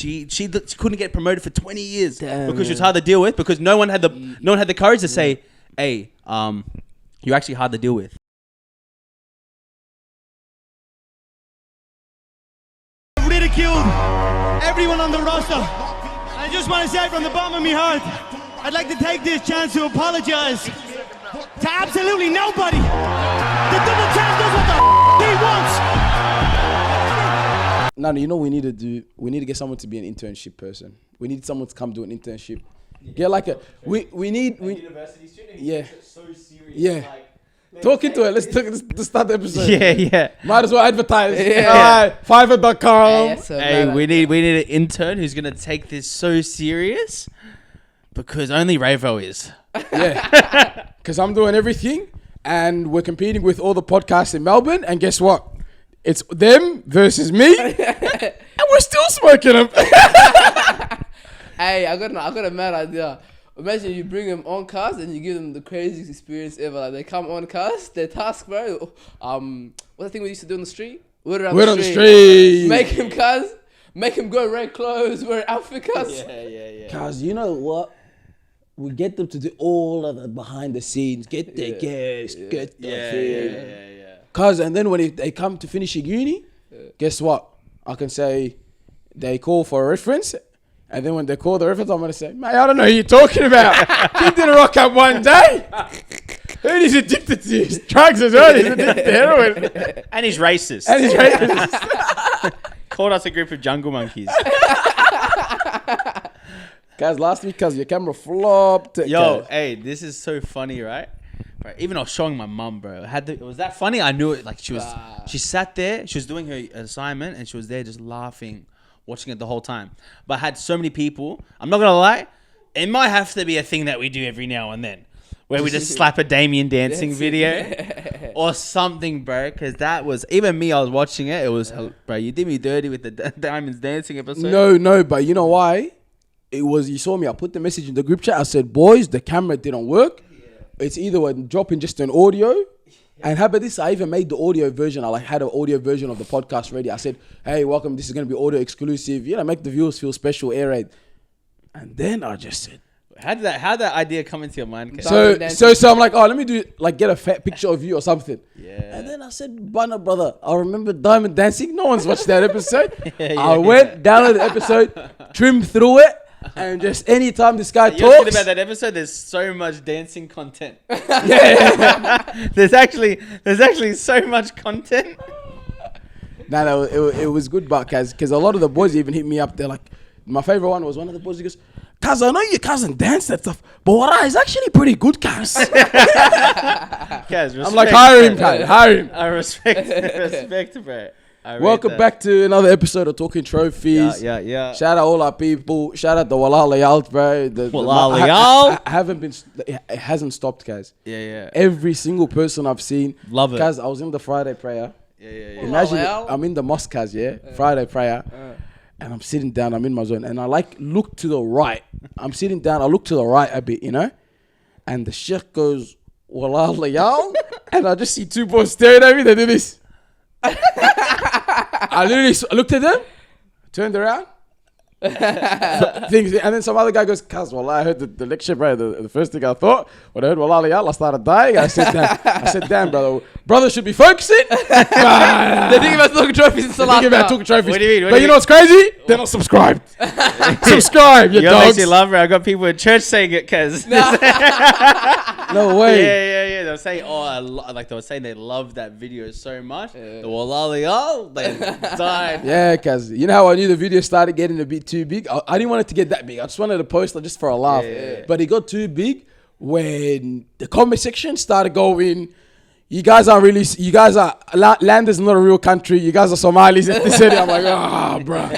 She couldn't get promoted for 20 years because she was hard to deal with, because no one had the courage to say, hey, you're actually hard to deal with. Ridiculed everyone on the roster. I just want to say from the bottom of my heart, I'd like to take this chance to apologize to absolutely nobody. The double champ does what the he wants. No, you know what we need to do? We need to get someone to be an internship person. We need someone to come do an internship. Get like a we need University student. Yeah. So serious. Yeah. Talk into it. Let's start the episode. Yeah. Might as well advertise. Yeah. Fiverr.com. Hey, we need an intern who's gonna take this so serious, because only Ravo is. Yeah. Because I'm doing everything, and we're competing with all the podcasts in Melbourne. And guess what? It's them versus me, and we're still smoking them. Hey, I got a mad idea. Imagine you bring them on cast and you give them the craziest experience ever. Like they come on cast, their task, bro. What's the thing we used to do on the street? Word on the street. Make him cast. Make him go red clothes, wear outfit cast. Yeah. Cause you know what? We get them to do all of the behind the scenes. Get their guests. Get the thing. Yeah. Cause and then when they come to finishing uni, guess what? I can say they call for a reference. And then when they call the reference, I'm going to say, mate, I don't know who you're talking about. He didn't rock up one day. And he's addicted to drugs as well. He's addicted to heroin. And he's racist. Called us a group of jungle monkeys. Guys, last week, cause your camera flopped. Yo, hey, this is so funny, right? Right, even I was showing my mum, bro. Was that funny? I knew it. Like she sat there, she was doing her assignment, and she was there just laughing, watching it the whole time. But I had so many people. I'm not gonna lie, it might have to be a thing that we do every now and then, where we just slap a Damian dancing video or something, bro. Because that was, even me, I was watching it. It was, bro, you did me dirty with the Diamonds dancing episode. No, but you know why? It was, you saw me. I put the message in the group chat. I said, boys, the camera didn't work. It's either dropping just an audio. And how about this? I even made the audio version. I had an audio version of the podcast ready. I said, hey, welcome. This is going to be audio exclusive. Make the viewers feel special, air raid. And then I just said, how did that idea come into your mind? So I'm like, oh, let me do get a fat picture of you or something. Yeah. And then I said, Banner brother, I remember Diamond dancing. No one's watched that episode. I went downloaded the episode, trimmed through it. And just anytime this guy talks about that episode, there's so much dancing content. There's actually so much content. No, it was good, but because a lot of the boys even hit me up. They're like, my favorite one was one of the boys. He goes, "Cuz, I know your cousin danced that stuff, but what is actually pretty good, cuz." I'm like, hire him. I respect, bro. Welcome back to another episode of Talking Trophies. Yeah. Shout out all our people. Shout out the Wallah Layal, bro. It hasn't stopped, guys. Yeah. Every single person I've seen. Love it. Guys, I was in the Friday prayer. Yeah. Imagine I'm in the mosque, guys, Friday prayer. And I'm sitting down, I'm in my zone. And I look to the right. I'm sitting down, I look to the right a bit, And the sheikh goes, Wallah Layal. And I just see two boys staring at me. They do this. I looked at them, turned around, things, and then some other guy goes, "Cuz, wallah, I heard the lecture, bro. The first thing I thought when I heard wallah layal, I started dying." I said, "Damn, brother should be focusing." They think about talking trophies in Salah. What do you mean? But you know what's crazy? They're not subscribed. Subscribe, you dogs. Makes you love, bro. I got people in church saying it, cuz. No way. Yeah. They were saying, they were saying they loved that video so much. The wallah layal, they died. Yeah, cuz you know how I knew the video started getting a bit too big? I didn't want it to get that big. I just wanted to post it just for a laugh. Yeah. But it got too big when the comment section started going, you guys are, land is not a real country. You guys are Somalis at the city. I'm like, bro.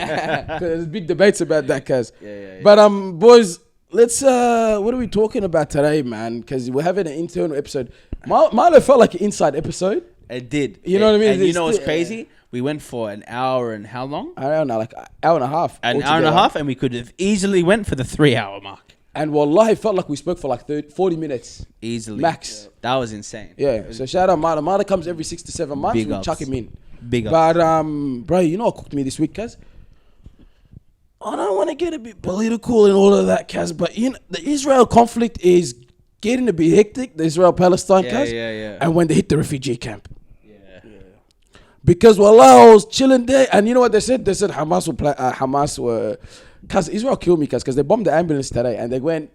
There's big debates about that, cuz. Yeah. But, boys, let's, what are we talking about today, man? Because we're having an internal episode. Milo felt like an inside episode. It did. You know what I mean? And you know what's crazy? We went for an hour and how long? I don't know, like an hour and a half. An hour and a half, and we could have easily went for the 3-hour mark. And wallahi, it felt like we spoke for like 40 minutes. Easily. Max. Yeah. That was insane. Yeah. So shout out Mada. Mada comes every 6 to 7 months. Big we ups. chuck him in. Big ups. But, bro, you know what cooked me this week, cuz? I don't want to get a bit political and all of that, Kaz, but you know, the Israel conflict is getting a bit hectic. The Israel-Palestine, Kaz. Yeah. And when they hit the refugee camp. Yeah. Because wallah, I was chilling there, and you know what they said? They said Hamas will play. Hamas were, cause Israel killed me, cause they bombed the ambulance today, and they went.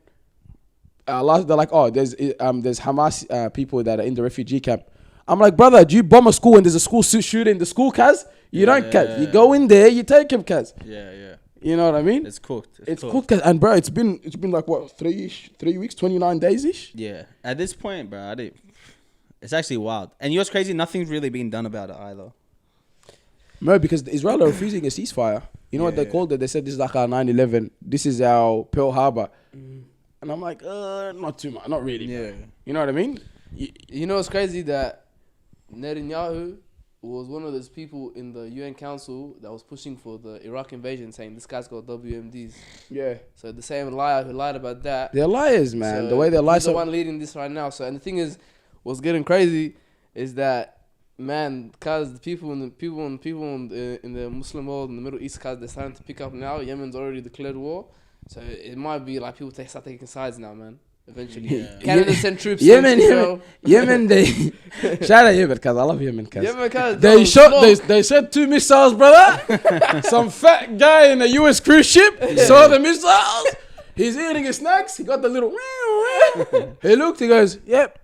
They're like, oh, there's Hamas people that are in the refugee camp. I'm like, brother, do you bomb a school and there's a school shooting in the school, caz? You don't, caz. You go in there, you take him, caz. Yeah. You know what I mean? It's cooked. It's cooked, caz. And bro, it's been like what 3 weeks, 29 days ish. Yeah. At this point, bro, it's actually wild. And you know what's crazy? Nothing's really been done about it either. No, because Israel are refusing a ceasefire. You know what they called it? They said this is like our 9/11. This is our Pearl Harbor. And I'm like, not too much, not really. Yeah. Bro. You know what I mean? You know what's crazy? That Netanyahu was one of those people in the UN Council that was pushing for the Iraq invasion, saying this guy's got WMDs. Yeah. So the same liar who lied about that. They're liars, man. So the way they lie. he's the one leading this right now. So, and the thing is, what's getting crazy is that, man, cause the people in the Muslim world in the Middle East, cause they're starting to pick up now. Yemen's already declared war, so it might be like people start taking sides now, man. Eventually, Canada sent troops. Yemen, they shout out Yemen, cause I love Yemen, cause Yemen, cause they shot. They sent 2 missiles, brother. Some fat guy in a US cruise ship saw the missiles. He's eating his snacks. He got the little. He looked. He goes, "Yep."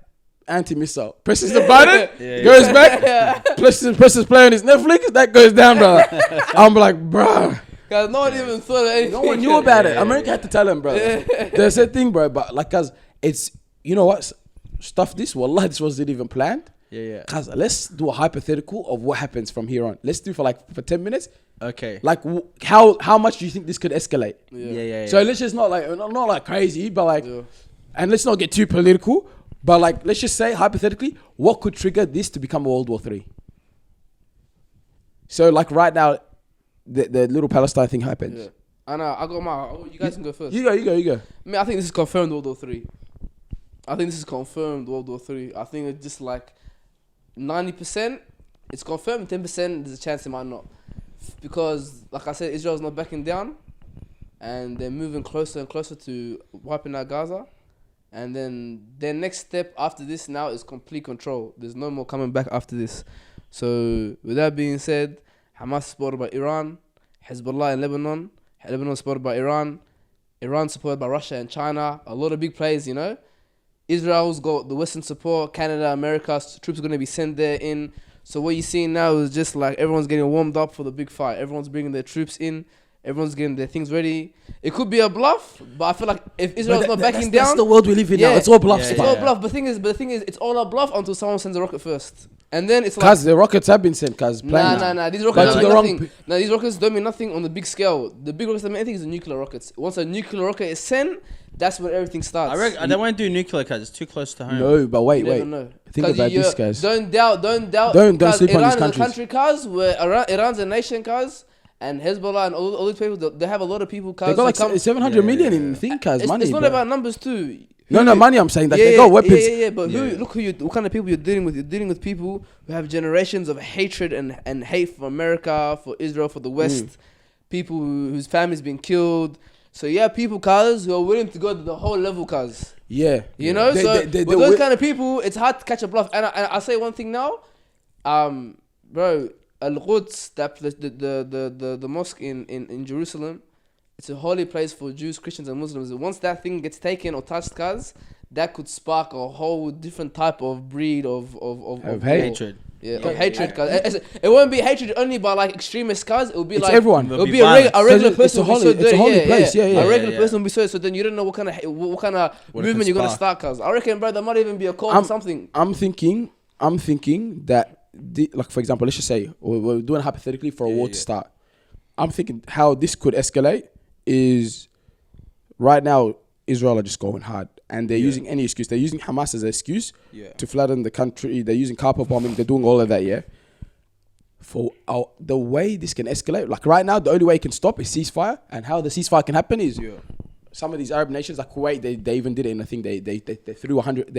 Anti-missile. Presses the button, goes back, presses play on his Netflix, that goes down, brother. I'm like, bro. Cause no one even thought of anything. No one knew about it. America had to tell him, bro. There's a thing, bro, but like, cause it's, you know what, stuff this, wallah, this wasn't even planned. Yeah. Cause let's do a hypothetical of what happens from here on. Let's do for 10 minutes. Okay. Like, how much do you think this could escalate? Yeah. So let's just not like crazy, but like, and let's not get too political. But like, let's just say hypothetically, what could trigger this to become a World War III? So like right now, the little Palestine thing happens. Yeah. And I got my. You guys can go first. You go. I mean, I think this is confirmed World War III. I think it's just like 90%. It's confirmed. 10% there's a chance it might not, because like I said, Israel's not backing down, and they're moving closer and closer to wiping out Gaza. And then their next step after this now is complete control. There's no more coming back after this. So with that being said, Hamas is supported by Iran, Hezbollah in Lebanon is supported by Iran supported by Russia and China, a lot of big players, you know. Israel's got the Western support, Canada, America, troops are going to be sent there in. So what you're seeing now is just like everyone's getting warmed up for the big fight. Everyone's bringing their troops in. Everyone's getting their things ready. It could be a bluff, but I feel like if Israel's not backing down, that's the world we live in now. It's all bluffs. It's all bluff. But the thing is, it's all a bluff until someone sends a rocket first, and then it's like, cause the rockets have been sent. Cause nah. These rockets don't mean nothing. These rockets don't mean nothing on the big scale. The big rockets that mean anything is the nuclear rockets. Once a nuclear rocket is sent, that's when everything starts. I reckon they won't do nuclear because it's too close to home. No, but wait. Know. Think about this, guys. Don't doubt. Don't sleep on these countries. Iran is a country, cause where Iran's a nation, cause. And Hezbollah and all these people, they have a lot of people. They got like 700 million in thinkers money. It's not about numbers too. No, money. I'm saying that they got weapons. Yeah. But what kind of people you're dealing with? You're dealing with people who have generations of hatred and hate for America, for Israel, for the West. People whose families been killed. So people, cuz, who are willing to go to the whole level, cuz. Yeah. You know. With those kind of people, it's hard to catch a bluff. And I'll say one thing now, bro. Al-Quds, the mosque in Jerusalem, it's a holy place for Jews, Christians and Muslims. Once that thing gets taken or touched, cuz, that could spark a whole different type of breed of hatred. Yeah, of hatred, cuz. It won't be hatred only by like extremists, cuz. It will be it's like everyone. It'll be a regular person. It's a holy place. A regular person will be so. So then you don't know what kind of movement you're gonna start, cuz. I reckon, bro, there might even be a call for something. I'm thinking that. Like for example, let's just say we're doing hypothetically for a war to start. I'm thinking how this could escalate is right now Israel are just going hard and they're using any excuse. They're using Hamas as an excuse to flatten the country. They're using carpet bombing. They're doing all of that. For the way this can escalate, like right now, the only way it can stop is ceasefire. And how the ceasefire can happen is some of these Arab nations like Kuwait. They even did it in a thing. They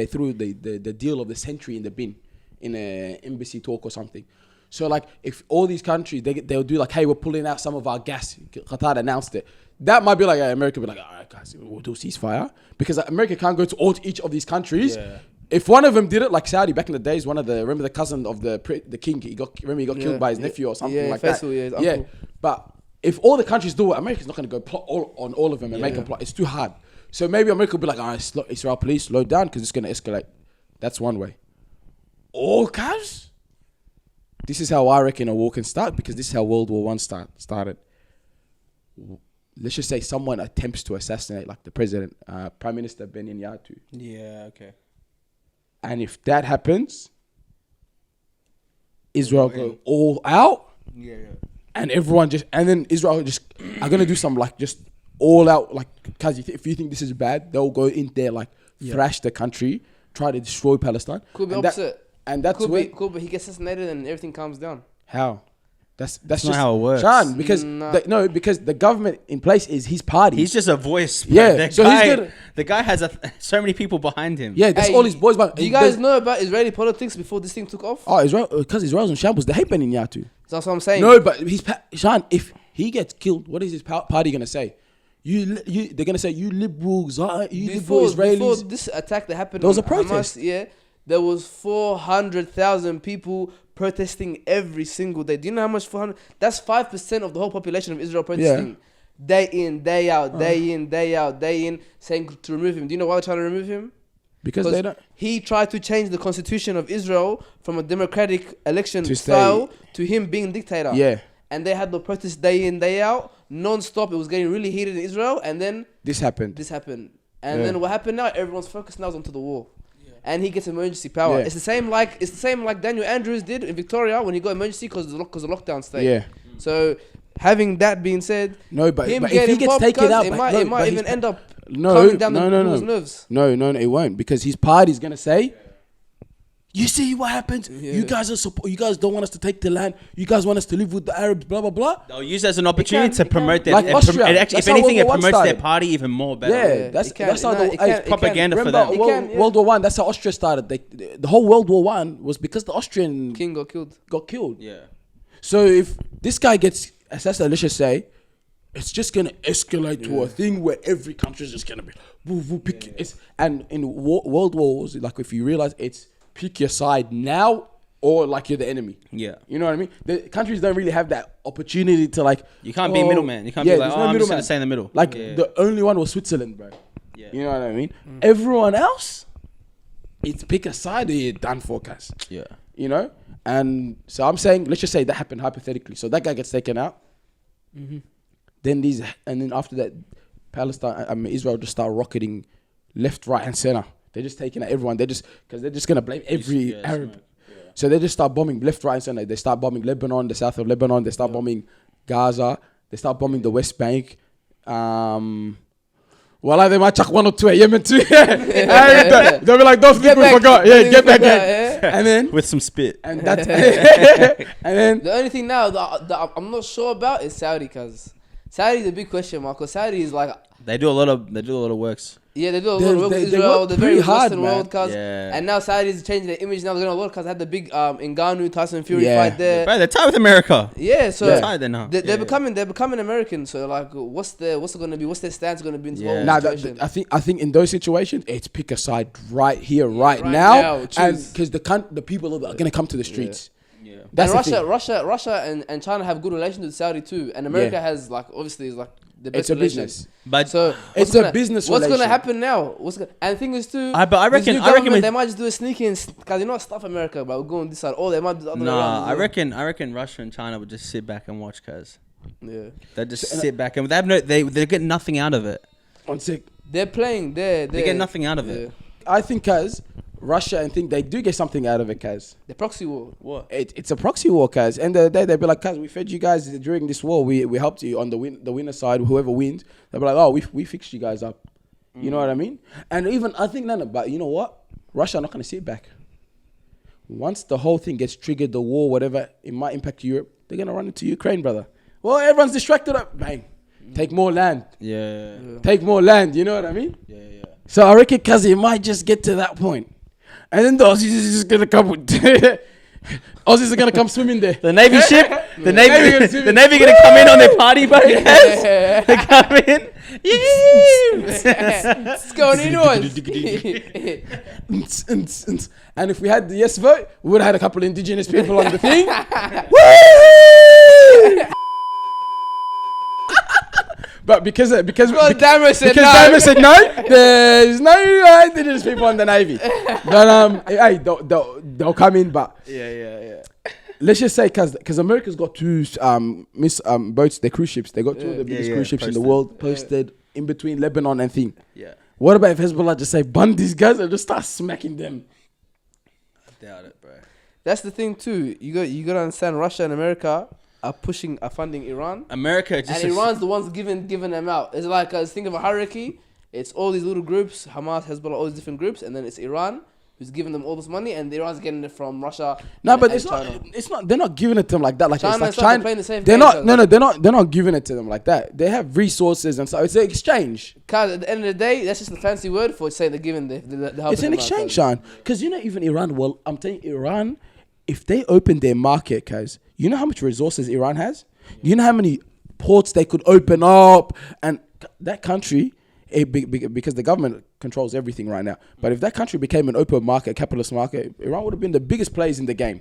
threw the deal of the century in the bin. In an embassy talk or something. So like, if all these countries they'll do like, hey, we're pulling out some of our gas. Qatar announced it. That might be like America be like, all right, guys, we'll do ceasefire because America can't go to each of these countries. Yeah. If one of them did it, like Saudi back in the days, remember the cousin of the king, he got killed by his nephew or something like Faisal, that. Yeah, but if all the countries do it, America's not going to go plot on all of them and make them plot. It's too hard. So maybe America will be like, all right, Israel police, slow down because it's going to escalate. That's one way. Or, guys, this is how I reckon a war can start because this is how World War I started. Let's just say someone attempts to assassinate like the president, Prime Minister Benjamin Netanyahu. Yeah, okay. And if that happens, Israel go all out. Yeah. And everyone and then Israel are going to do some like just all out, like, cause if you think this is bad, they'll go in there, like, thrash the country, try to destroy Palestine. Could be opposite. And that's cool, but he gets assassinated and everything calms down. How? That's not just how it works. Sean, because because the government in place is his party. He's just a voice. Yeah, so the guy has so many people behind him. Yeah, that's all his boys. Do you guys know about Israeli politics before this thing took off? Oh, Israel, because Israel's in shambles. They hate Benjamin Netanyahu. That's what I'm saying. No, but Sean, if he gets killed, what is his party gonna say? They're gonna say you liberals, liberal Israelis. Before this attack that happened, there was a protest. Hamas, there was 400,000 people protesting every single day. Do you know how much 400? That's 5% of the whole population of Israel protesting. Yeah. Day in, day out, day in, day out, day in, saying to remove him. Do you know why they're trying to remove him? Because they don't. He tried to change the constitution of Israel from a democratic election style to him being dictator. Yeah. And they had the protests day in, day out, non-stop. It was getting really heated in Israel. And then this happened. And then what happened now? Everyone's focus now is onto the war. And he gets emergency power. It's the same like Daniel Andrews did in Victoria when he got emergency because of the lockdown state. Yeah. So having that being said, no, but if he gets taken out, it might even end up calming down people's nerves. No, it won't, because his party's gonna say, you see what happened? Yeah. You guys you guys don't want us to take the land. You guys want us to live with the Arabs, blah, blah, blah. They'll use it as an opportunity to promote their... Like Austria. If anything, it promotes their party even more better. Yeah, that's how it's propaganda for them. World War I, that's how Austria started. The whole World War I was because the Austrian... king got killed. Yeah. So if this guy gets assassinated, let's just say, it's just going to escalate to a thing where every country is just going to be... And in World Wars, like if you realize it's... pick your side now or like you're the enemy. Yeah. You know what I mean? The countries don't really have that opportunity to like... You can't be a middleman. You can't be like, I'm just going to stay in the middle. Like the only one was Switzerland, bro. Yeah. You know what I mean? Everyone else, it's pick a side or you're done for, guys. Yeah. You know? And so I'm saying, let's just say that happened hypothetically. So that guy gets taken out. Mm-hmm. Then after that, Israel just start rocketing left, right and center. They're just taking out everyone. Because they're just going to blame every Arab. Yeah. So they just start bombing left, right, and center. They start bombing Lebanon, the south of Lebanon. They start bombing Gaza. They start bombing the West Bank. Well, they might chuck one or two at Yemen too. They'll be like, those people forgot. Yeah, get back. And then... with some spit. And that's... and then... The only thing now that I'm not sure about is Saudi, because Saudi is a big question mark. Because Saudi is like... They do a lot of works. Yeah, they do a lot of work with Israel. They're very hard, Western world, cuz. Yeah. And now Saudi's changing their image. Now they're going to work, because they had the big Ngannou, Tyson Fury fight there. Bro, they're tied with America. Yeah, so they're tied there now. They're becoming American. So like, what's their stance going to be in this whole situation? I think in those situations, it's pick a side right here, right now, and because the people are going to come to the streets. Yeah. That's and Russia and China have good relations with Saudi too, and America has like obviously is like the best. It's a business, but so it's a business. What's going to happen now? And the thing is too. But I reckon they might just do a sneaky, because you know stuff America, but we're going this side. Or they might do the other way around. I reckon Russia and China would just sit back and watch, cuz. Yeah. They just sit back and they get nothing out of it. One sec. They're playing. They get nothing out of it. I think, cuz Russia and think they do get something out of it, cuz. The proxy war. What? It's a proxy war, cuz. And the day they'll be like, cuz, we fed you guys during this war. We helped you on the winner side. Whoever wins, they'll be like, oh, we fixed you guys up. You know what I mean? And even I think but you know what? Russia are not going to sit back. Once the whole thing gets triggered, the war, whatever, it might impact Europe. They're going to run into Ukraine, brother. Well, everyone's distracted up. Bang. Take more land. Yeah. Take more land. You know what I mean? Yeah. So I reckon, cuz, it might just get to that point. And then the Aussies is just going to come with... Aussies are gonna come swimming there. The Navy ship, the Navy gonna gonna come in on their party boat. They come in. It's going inwards. And if we had the yes vote, we would have had a couple of indigenous people on the thing. But because Damian said Damian said no, there's no indigenous people on the Navy. But hey, they'll come in. But Yeah. let's just say because America's got two boats, they're cruise ships. They got two of the biggest cruise ships in the world posted in between Lebanon and thing. Yeah. What about if Hezbollah just say bun these guys and just start smacking them? I doubt it, bro. That's the thing too. You got to understand. Russia and America are funding Iran. America just And Iran's the ones giving them out. It's like think of a hierarchy. It's all these little groups, Hamas, Hezbollah, all these different groups, and then it's Iran who's giving them all this money, and Iran's getting it from Russia. No, but and it's China. not. They're not giving it to them like that. Like China it's like and stuff, China. they're playing the same They're game, not. No, they're not giving it to them like that. They have resources and so it's an exchange. Cause at the end of the day, that's just a fancy word for saying they're giving the help. It's an exchange, Sean. Because even Iran. Well, I'm telling you, Iran, if they open their market, guys, you know how much resources Iran has. You know how many ports they could open up, and that country. Because the government controls everything right now. But if that country became an open market, capitalist market, Iran would have been the biggest players in the game.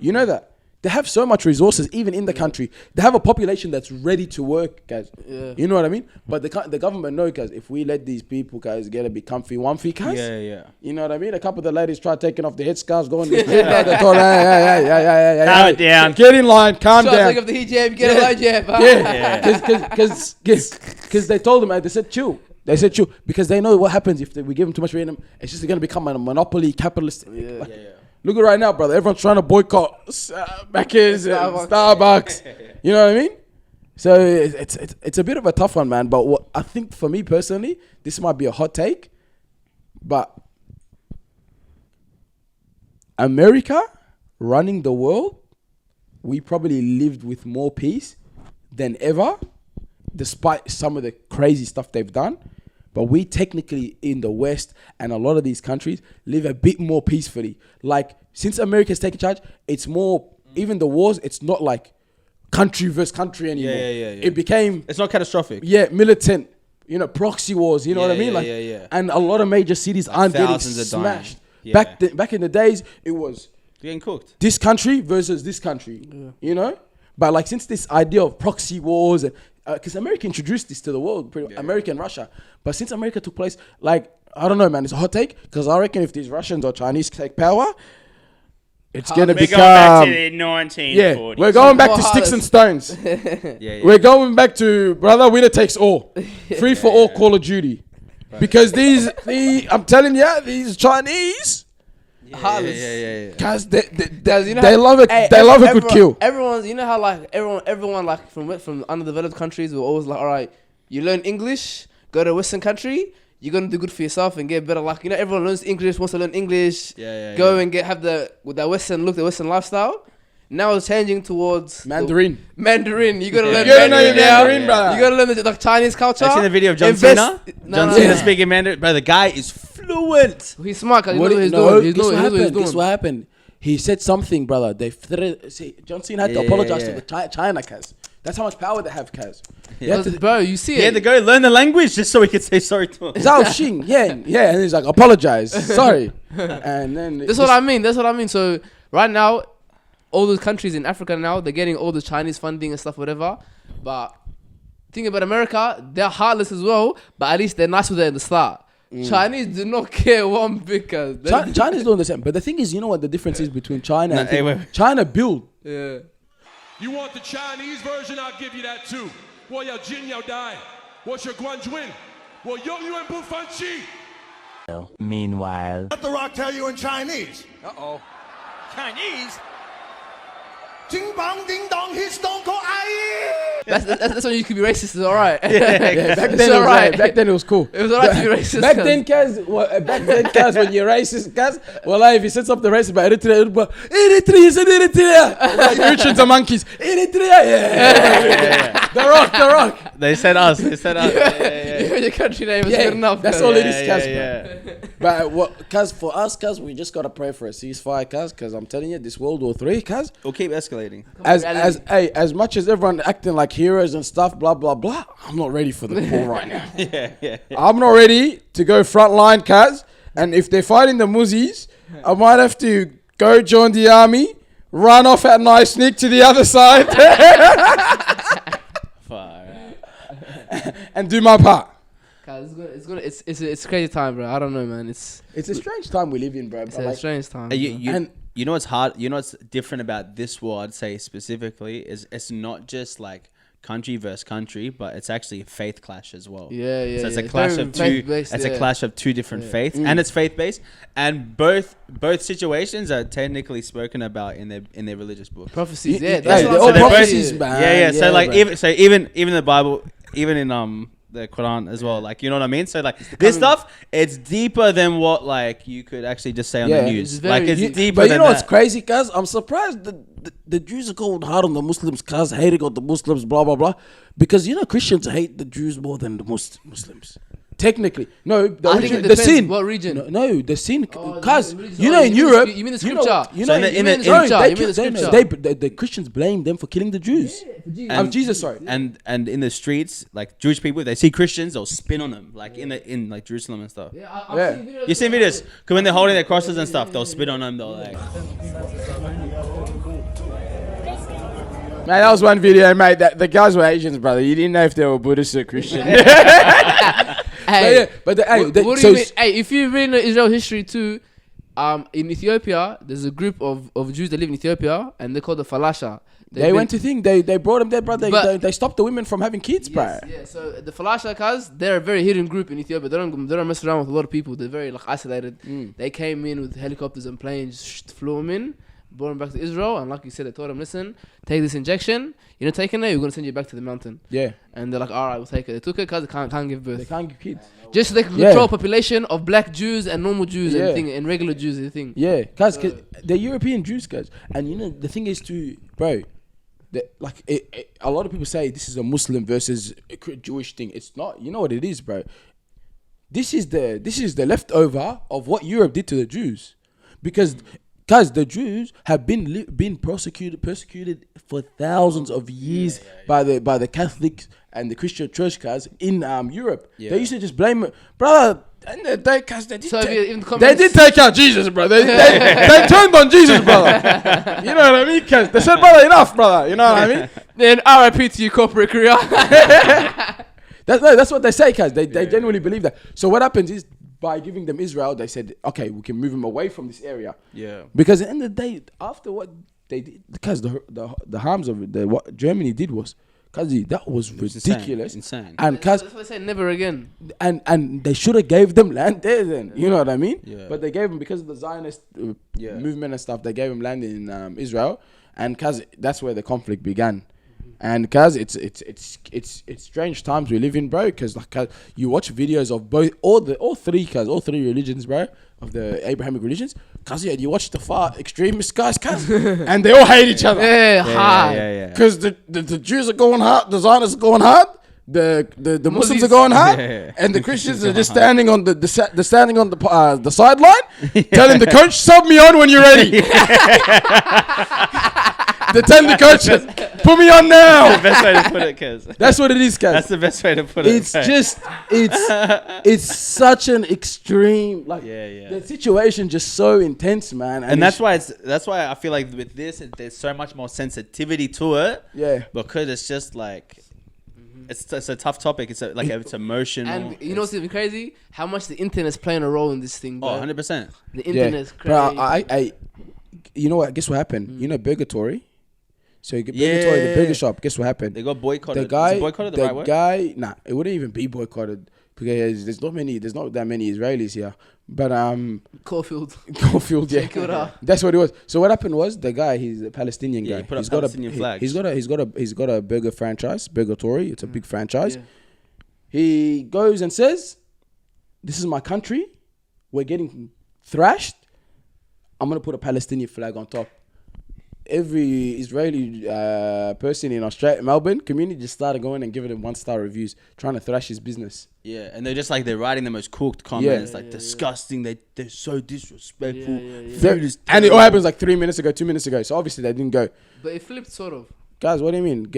You know that? They have so much resources, even in the country. They have a population that's ready to work, guys. Yeah. You know what I mean? But the government know, guys, if we let these people, guys, get a bit comfy, guys. Yeah. You know what I mean? A couple of the ladies try taking off the headscarves, going to the street. They told, hey. Calm it down. Get in line, calm down. Take off the hijab, get a light jab. Yeah, because they told them, they said chill. Because they know what happens if we give them too much freedom. It's just going to become a monopoly, capitalist. Yeah. Look at right now, brother. Everyone's trying to boycott Macca's and Starbucks. You know what I mean? So it's a bit of a tough one, man. But I think for me personally, this might be a hot take, but America running the world, we probably lived with more peace than ever, despite some of the crazy stuff they've done. But we technically in the West and a lot of these countries live a bit more peacefully. Like since America's taken charge, it's more, even the wars, it's not like country versus country anymore. Yeah. It became, It's not catastrophic. militant, proxy wars, you know what I mean? Yeah. And a lot of major cities aren't getting thousands are dying. smashed. Yeah. Back in the days, it was You're getting cooked. this country versus this country, you know? But like since this idea of proxy wars, because America introduced this to the world, America and Russia. But since America took place, like, I don't know, man, it's a hot take. Because I reckon if these Russians or Chinese take power, it's going to become... We're going back to the 1940s. Yeah, we're going back to sticks and stones. Yeah. We're going back to, brother, winner takes all. Free for all Call of Duty. Because I'm telling you, these Chinese... Yeah. Guys, they You know they how- love it. Hey, They love a everyone- good kill. Everyone's, you know how like everyone like from underdeveloped countries were always like, all right, you learn English, go to a Western country, you're gonna do good for yourself and get better. Like everyone learns English, wants to learn English, go and have with that Western look, the Western lifestyle. Now it's changing towards Mandarin. Mandarin. You gotta learn You gotta know Mandarin your now. Mandarin, brother. You gotta learn the Chinese culture. I've seen the video of John Invest- Cena. No, John no, Cena no. speaking Mandarin. Bro, the guy is fluent. He's smart. Cause he What knows what he's no, doing. He guess knows what what he's happened? doing. Guess what happened? He said something, brother. John Cena had to apologize to the China, Kaz. That's how much power they have, Kaz. Bro, you see He had it. to go learn the language just so he could say sorry to him. Zhao Xing, yeah, and he's like, apologize, sorry, and then That's what I mean. So right now, all those countries in Africa now, they're getting all the Chinese funding and stuff, whatever. But think about America, they're heartless as well, but at least they're nice with it at the start. Chinese do not care one bit. China's doing the same. But the thing is, you know what the difference is between China and wait. China build. Yeah. You want the Chinese version? I'll give you that too. Well, your Jin Yao Dai. What's your Guanjuin? Well, Yong Yuan Bu Fan Chi. Meanwhile, Let the Rock tell you in Chinese. Uh-oh. Chinese? Ding bong ding dong, he's stone cold. Aye. That's when you could be racist. It's all right. Yeah, back It's then, all right. back then it was cool. It was all right to be racist. Back then, Kaz, when you're racist, Kaz, well, if you said something racist about Eritrea, you'd be like, Eritrea, you said Eritrea. Like, Eritreans are monkeys. Eritrea, yeah. The Rock. They said us. Your country name is good enough. That's cuz. all it is, Kaz, bro. But what, Kaz, for us, Kaz, we just gotta pray for a ceasefire, Kaz, because I'm telling you, this World War III, Kaz, We'll keep escalating. as much as everyone acting like heroes and stuff, blah blah blah, I'm not ready for the war right now. Yeah. I'm not ready to go front line, Kaz. And if they're fighting the Muzzies, I might have to go join the army, run off at night, sneak to the other side, and do my part. It's a crazy time, bro. I don't know, man. It's a strange time we live in, bro. a strange time. You know what's hard? You know what's different about this war? I'd say specifically is it's not just like country versus country, but it's actually a faith clash as well. Yeah. So it's a clash of two. It's a clash of two different faiths, and it's faith based. And both situations are technically spoken about in their religious books. Prophecies, yeah. That's That's all what I'm prophecies, saying. man. So like bro. even in the Bible, even in the Quran as well, like, you know what I mean? So like this stuff, it's deeper than what like you could actually just say on the news. It's Like it's very- deeper. But you than know what's that. crazy, cuz? I'm surprised the Jews are going hard on the Muslims, cuz, hating on the Muslims, blah, blah, blah. Because, you know, Christians hate the Jews more than the Muslims. Technically. No, I think it the depends sin. what region. No, the sin. Oh, Cuz, the religion. you know, Oh, in you mean Europe. you mean the scripture. You So know, in the scripture, you mean the scripture. the Christians blame them for killing the Jews. Jesus, sorry. And in the streets, like Jewish people, they see Christians, they'll spin on them, like in like Jerusalem and stuff. Yeah. You seen videos? Because when they're holding their crosses and stuff, they'll spit on them. They'll like. Man, that was one video, mate. That the guys were Asians, brother. You didn't know if they were Buddhist or Christian. Hey, What do you mean? Hey, if you read Israel history too, in Ethiopia, there's a group of Jews that live in Ethiopia, and they're called the Falasha. They went to think they brought them there, brother. They stopped the women from having kids, bro. Yeah, so the Falasha cuz, they're a very hidden group in Ethiopia. They don't mess around with a lot of people. They're very like isolated. They came in with helicopters and planes, flew them in, brought them back to Israel, and like you said, they told them, listen, take this injection. You're not taking it, we're gonna send you back to the mountain. Yeah. And they're like, all right, we'll take it. They took it because they can't give birth. They can't give kids. Just so they can control a population of black Jews and normal Jews and everything, and regular Jews and everything. Yeah, cause they're European Jews, guys. And you know the thing is too, bro. A lot of people say this is a Muslim versus a Jewish thing. It's not. You know what it is, bro. This is the leftover of what Europe did to the Jews, because the Jews have been persecuted for thousands of years by the Catholics and the Christian church, guys, in Europe. Yeah. They used to just blame it, brother. And they did take out Jesus, brother. They turned on Jesus, brother. You know what I mean? Cause they said, brother, enough, brother. You know what I mean? Then RIP to you, corporate career. That's what they say, cause they genuinely believe that. So what happens is, by giving them Israel, they said, okay, we can move them away from this area. Yeah. Because at the end of the day, after what they did, because the harms of it, what Germany did was, cause that was ridiculous. Insane. And cause that's why they say never again. And they should have gave them land there then. You know what I mean? Yeah. But they gave them, because of the Zionist movement and stuff, they gave them land in Israel. And cause that's where the conflict began. And cause it's strange times we live in, bro. Cause like you watch videos of all three religions, bro, of the Abrahamic religions. Cause you watch the far extremist guys, cause and they all hate each other. Yeah. Cause the Jews are going hard, the Zionists are going hard, the Muslims are going hard, and the Christians are just standing on the sideline, telling the coach, sub me on when you're ready. They tell the coaches, put me on now. That's the best way to put it, Kez. That's what it is, guys. That's the best way to put it. It's just, it's such an extreme, like, the situation just so intense, man. And that's why I feel like with this, there's so much more sensitivity to it. Yeah. Because it's just like, it's a tough topic. It's it's emotional. And you know what's even crazy? How much the internet is playing a role in this thing, bro. 100%. The internet's crazy. Bro, you know what? Guess what happened? You know Burgatory? So you get Burgatory, the burger shop. Guess what happened? They got boycotted. The guy, is boycotted the right word? Nah, it wouldn't even be boycotted because there's not that many Israelis here. But Caulfield. Caulfield, yeah, Check it out. that's what it was. So what happened was the guy, he's a Palestinian guy. Yeah, he put up He's got Palestinian flags. He's got a burger franchise, Burger Tory. It's a big franchise. Yeah. He goes and says, "This is my country. We're getting thrashed. I'm gonna put a Palestinian flag on top." Every Israeli person in Australia, Melbourne community just started going and giving him 1-star reviews, trying to thrash his business. Yeah, and they're just like they're writing the most cooked comments, like disgusting. They're so disrespectful. Food is And it all happens like 3 minutes ago, 2 minutes ago. So obviously they didn't go. But it flipped sort of. Guys, what do you mean?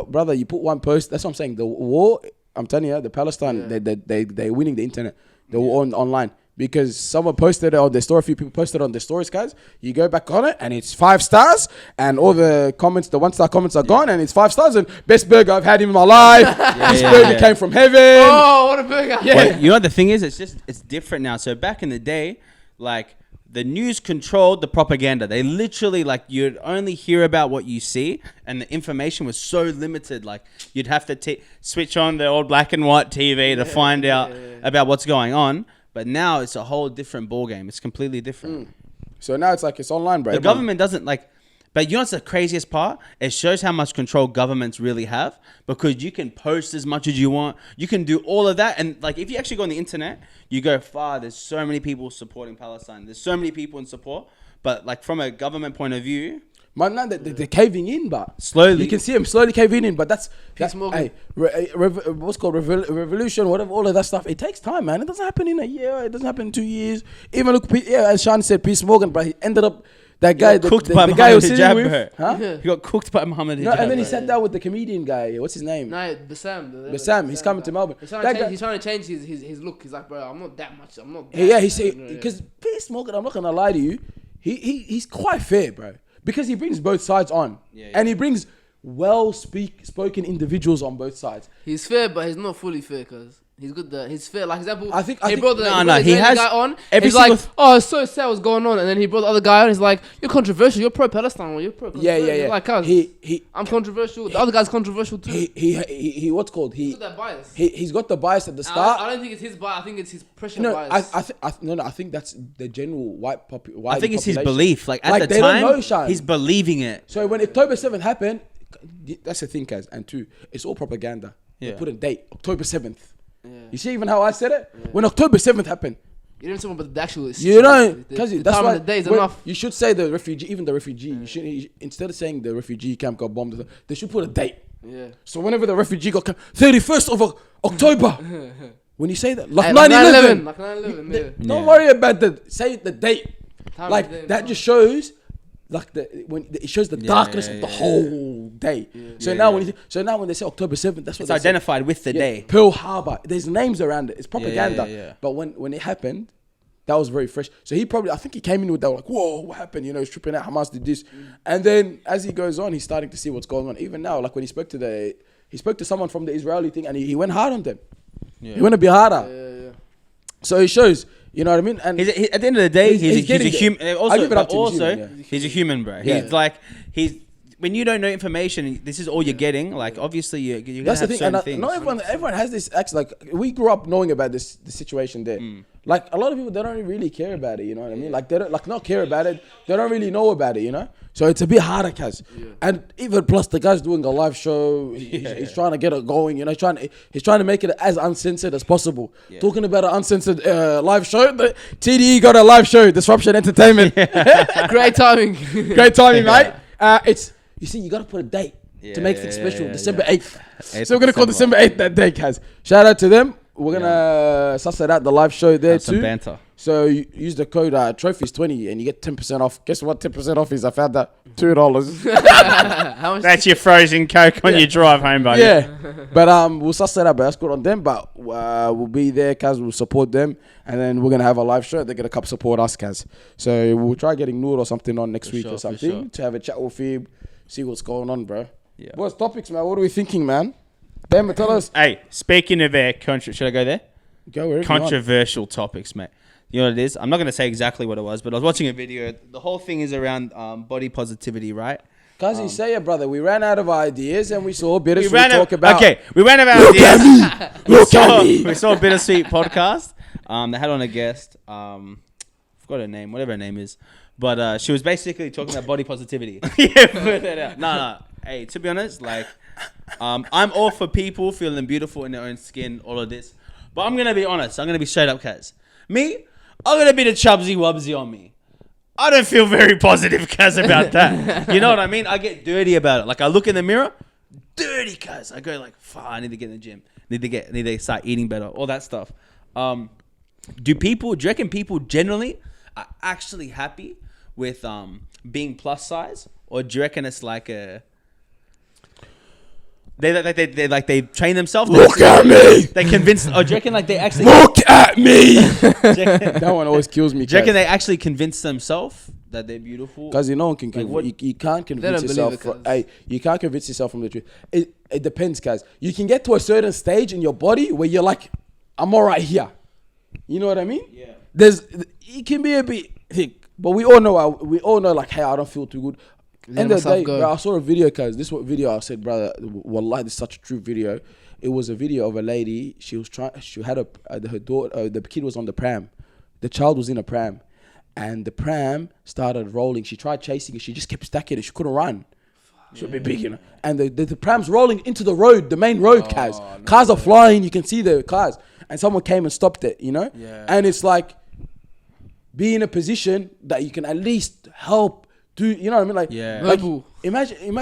Brother, you put one post. That's what I'm saying. The war, I'm telling you, the Palestine, they're winning the internet. The war online. Because someone posted it on their story, a few people posted it on their stories, guys. You go back on it and it's 5 stars, and all the comments, the 1-star comments are gone, and it's 5 stars, and best burger I've had in my life. This burger came from heaven. Oh, what a burger! Yeah. Well, you know what the thing is? It's different now. So back in the day, like the news controlled the propaganda. They literally like you'd only hear about what you see, and the information was so limited. Like you'd have to switch on the old black and white TV to find out about what's going on. But now it's a whole different ballgame. It's completely different. So now it's like it's online, bro. The government doesn't like. But you know what's the craziest part? It shows how much control governments really have, because you can post as much as you want. You can do all of that. And like if you actually go on the internet, you go far. There's so many people supporting Palestine. There's so many people in support. But like from a government point of view, Man, no, they're caving in, but slowly you can see them slowly caving in. But that's Morgan. hey, what's called revolution, whatever, all of that stuff. It takes time, man. It doesn't happen in a year. It doesn't happen in 2 years. Even look, as Sean said, Peace Morgan, but he ended up that guy, the guy who was sitting with, He got cooked by Muhammad Hijab. No, and then he sat down with the comedian guy. What's his name? No, Bassam. Bassam. He's coming to Melbourne. He's trying to change his look. He's like, bro, I'm not that much. I'm not. That Yeah, he said because Peace Morgan. I'm not gonna lie to you. He's quite fair, bro. Because he brings both sides on, and he brings spoken individuals on both sides. He's fair, but he's not fully fair, cause he's good. He's fair. Like example, I think he brought the he has guy on. every He's like, oh, it's so sad what's going on, and then he brought the other guy on. He's like, you're controversial. You're pro Palestine. Or you're pro. Yeah. Like, cuz, I'm controversial. The other guy's controversial too. He what's called He's got that bias. He's got the bias at the start. I don't think it's his bias. I think it's his pressure No, bias. I think that's the general white population. I think it's his belief. Like at Like, the they don't know, time, Sean. he's believing it. So when October 7th happened, that's the thing, guys. And 2, it's all propaganda. They Yeah. put a date, October 7th. You see even how I said it? When October 7th happened. You don't talk about the actual. You don't, because the that's time why of the day is enough. you should say the refugee, even the refugee. You should, instead of saying the refugee camp got bombed, they should put a date. Yeah. So whenever the refugee got 31st of October, when you say that, like Hey, 9/11, like 9/11, yeah. don't worry about say the date. Time Like of the day, that man. just shows. Like it shows the darkness of the whole day. So now when they say October 7th, that's what It's they say. identified with the day. Pearl Harbor. There's names around it. It's propaganda. yeah. But when it happened, that was very fresh. So I think he came in with that like, whoa, what happened? You know, he's tripping out. Hamas did this, and then as he goes on, he's starting to see what's going on. Even now, like when he spoke to someone from the Israeli thing, and he went hard on them. He went a bit harder. Yeah. So it shows. You know what I mean? And At the end of the day, he's a getting human. there. I'll give it up to him, Also, he's human, he's a human, bro. Yeah. He's like when you don't know information, this is all you're getting. Like obviously, you're gonna that's the have thing. certain And things. not everyone has this. Actually, like we grew up knowing about the situation there. Like a lot of people, they don't really care about it. You know what I mean? Like they don't not care about it. They don't really know about it. You know. So it's a bit harder, Kaz. And even plus the guy's doing a live show. He's trying to get it going. You know, he's trying to make it as uncensored as possible. Talking about an uncensored live show, the TDE got a live show, Disruption Entertainment. Great timing. Great timing, mate. You see, you got to put a date to make things special. December 8th. So we're going to call December 8th that day, Kaz. Shout out to them. We're going to suss it out, the live show there Have too. some banter. So you use the code trophies20 and you get 10% off. Guess what 10% off is? I found that $2. How much? That's your frozen Coke on your drive home, buddy. Yeah. But we'll suss that out, but that's good on them. But we'll be there, Kaz. We'll support them. And then we're going to have a live show. They're going to come support us, Kaz. So we'll try getting Noor or something on next week or something to have a chat with him, see what's going on, bro. Yeah. What's topics, man? What are we thinking, man? Ben, tell us. Hey, speaking of should I go there? Go wherever Controversial topics, mate. You know what it is? I'm not going to say exactly what it was, but I was watching a video. The whole thing is around body positivity, right? Kazi, say it, brother. We ran out of ideas and we saw Bittersweet talk about. Okay, we ran out of ideas. We saw a Bittersweet podcast. They had on a guest. Forgot her name, whatever her name is. But she was basically talking about body positivity. Yeah, put that out. No. Hey, to be honest, like, I'm all for people feeling beautiful in their own skin, all of this. But I'm going to be honest. I'm going to be straight up, Kaz. Me, I'm going to be the chubsy wubsy on me. I don't feel very positive, Kaz, about that. You know what I mean? I get dirty about it. Like, I look in the mirror, dirty, Kaz. I go like, fuck, I need to get in the gym. Need to start eating better. All that stuff. Do you reckon people generally are actually happy with being plus size? Or do you reckon it's like a... They train themselves. Look at me. They convince. Oh, do you reckon like they actually look at me? That one always kills me. Do you reckon they actually convince themselves that they're beautiful? Because no one can. You can't convince yourself. You can't convince yourself from the truth. It depends, guys. You can get to a certain stage in your body where you're like, I'm all right here. You know what I mean? Yeah. It can be a bit thick, but we all know. Like, hey, I don't feel too good. End of the day, bro, I saw a video, cause this what video I said, brother. Wallahi, this is such a true video. It was a video of a lady. She had her daughter. The kid was on the pram. The child was in a pram, and the pram started rolling. She tried chasing it. She just kept stacking it. She couldn't run. Should be big, you know. And the pram's rolling into the road, the main road, cars. No, cars are flying. You can see the cars, and someone came and stopped it. You know. Yeah. And it's like, be in a position that you can at least help. You know what I mean? Like, like imagine,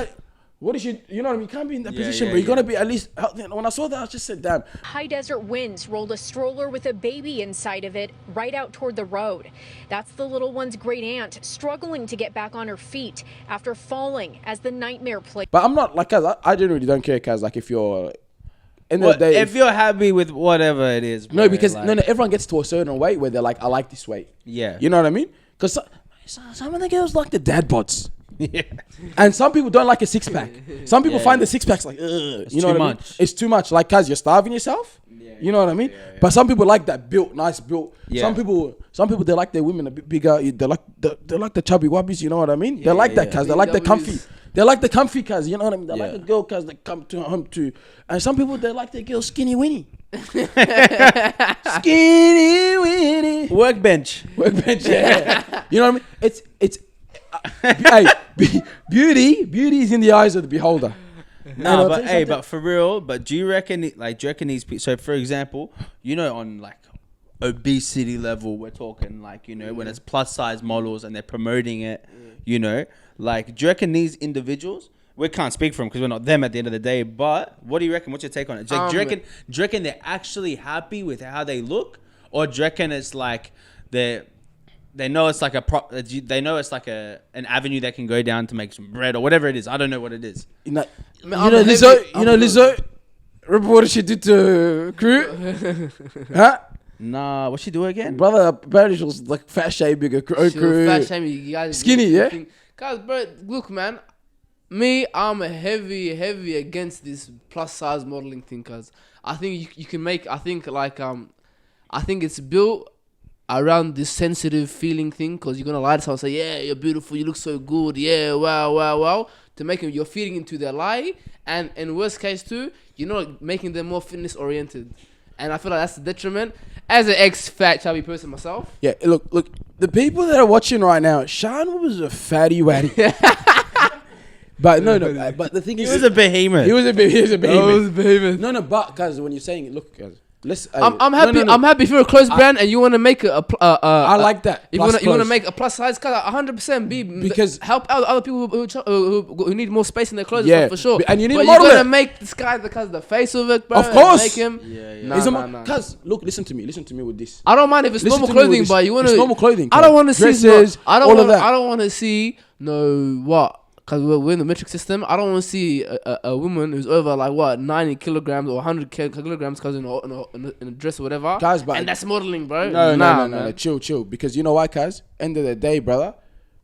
what is you know what I mean? You can't be in that position, but you gotta be at least. When I saw that, I just said, damn. High desert winds rolled a stroller with a baby inside of it right out toward the road. That's the little one's great aunt struggling to get back on her feet after falling as the nightmare played. But I'm not like, cause I generally don't care, cause like if you're. If you're happy with whatever it is. Bro, no, because like, no, everyone gets to a certain weight where they're like, I like this weight. Yeah. You know what I mean? Because some of the girls like the dad bods. Yeah. And some people don't like a six pack. Some people find the six packs like, ugh. You know what I mean? It's too much. Like, cause you're starving yourself. You know what I mean? But some people like that built, nice built. Some people they like their women a bit bigger. They like the chubby wubbies. You know what I mean? They like that cause they like the comfy. They like the comfy cause, you know what I mean? They like the girl cause they come to home too. And some people they like their girl skinny winny. Skinny winny. Workbench, yeah. You know what I mean? It's beauty is in the eyes of the beholder. No, but for real, do you reckon these people, so for example, you know, on like obesity level, we're talking like, you know, when it's plus size models and they're promoting it, you know, like, do you reckon these individuals, we can't speak for them because we're not them at the end of the day, but what do you reckon? What's your take on it? Like, do you reckon they're actually happy with how they look, or do you reckon it's like they know it's like an avenue they can go down to make some bread or whatever it is? I don't know what it is. Lizzo. Remember what she did to Crew? Huh? Nah, what she do again? Brother, apparently she was like fat shaming a Crew. Fat shaming, you guys. Skinny, yeah? Guys, bro, look, man. I'm heavy against this plus size modeling thing, cause I think you can make. I think it's built around this sensitive feeling thing, cause you're gonna lie to someone, say, yeah, you're beautiful, you look so good, yeah, wow, to make them, you're feeding into their lie, and in worst case too, you're not making them more fitness oriented, and I feel like that's the detriment. As an ex-fat chubby person myself. Yeah, look, the people that are watching right now, Sean was a fatty waddy. But no, but the thing is, he was a behemoth. He was a behemoth. No, but guys, when you're saying, look, guys, I'm happy. I'm happy if you're a close brand and you want to make I like that. You want to make a plus size, cause 100% because help out other people who need more space in their clothes. Yeah, for sure. And you need to model it. You're gonna make this guy because the face of it, bro. Of course. Make him. Nah. Cause look, listen to me with this. I don't mind if it's normal clothing, but you want to normal clothing. I don't want to see I don't want to see what. Because we're in the metric system, I don't want to see a woman who's over like 90 kilograms or 100 kilograms because in a dress or whatever. Guys, and that's modeling, bro. No. Chill. Because you know why, guys? End of the day, brother,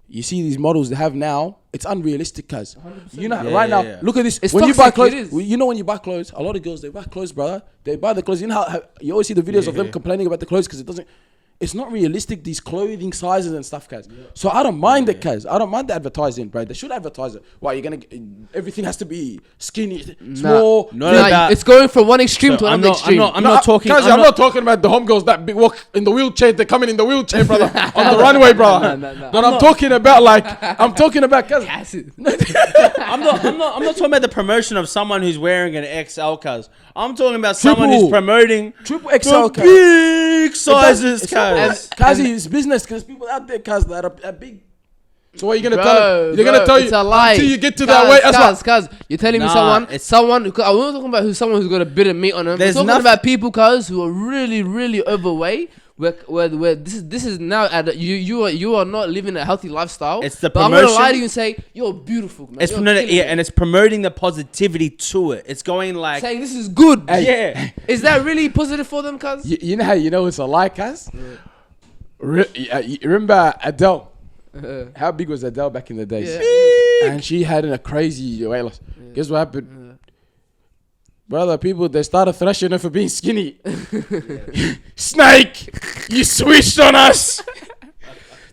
you see these models they have now, it's unrealistic, guys. You know, now, look at this. It's when toxic, you buy clothes, you know when you buy clothes, a lot of girls, they buy clothes, brother. They buy the clothes. You know how you always see the videos of them complaining about the clothes because it doesn't. it's not realistic, these clothing sizes and stuff, guys. So I don't mind it, guys. I don't mind the advertising, bro. They should advertise it. Why, everything has to be skinny, small. It's going from one extreme to another extreme. I'm not talking. Guys, I'm not talking about the homegirls that big walk in the wheelchair. They're coming in the wheelchair, brother, on the runway, brother. But I'm talking about, guys. I'm not talking about the promotion of someone who's wearing an XL, cuz. I'm talking about someone who's promoting triple XL, the big sizes, cuz. Cuz it's business, because people out there, cuz, that are big. So what are you gonna tell them? You're gonna tell it's a lie. Until you get to that weight. Cuz, you're telling me someone. We're not talking about someone who's got a bit of meat on them. We're talking about people, cuz, who are really, really overweight. Where this is now you are not living a healthy lifestyle. It's the promotion. promotion. I'm gonna lie to you and say you're beautiful, man. And it's promoting the positivity to it. It's going like saying this is good. Yeah. Is that really positive for them, cuz? You know how it's a lie, cuz? You remember Adele? How big was Adele back in the days? Yeah. And she had a crazy weight loss. Guess what happened? Brother, they started thrashing her for being skinny. Snake, you switched on us.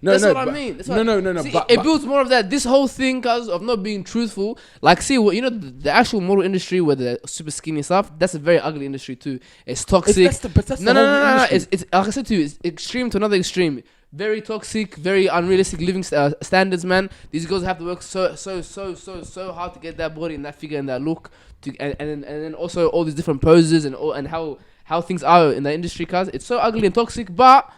That's what I mean. No. See, it builds more of that. This whole thing, cause of not being truthful. Like, see, the actual model industry where the super skinny stuff. That's a very ugly industry too. It's toxic. No. It's like I said to you, it's extreme to another extreme. Very toxic, very unrealistic living standards, man. These girls have to work so hard to get that body and that figure and that look. And then also all these different poses and how things are in the industry, cause it's so ugly and toxic. But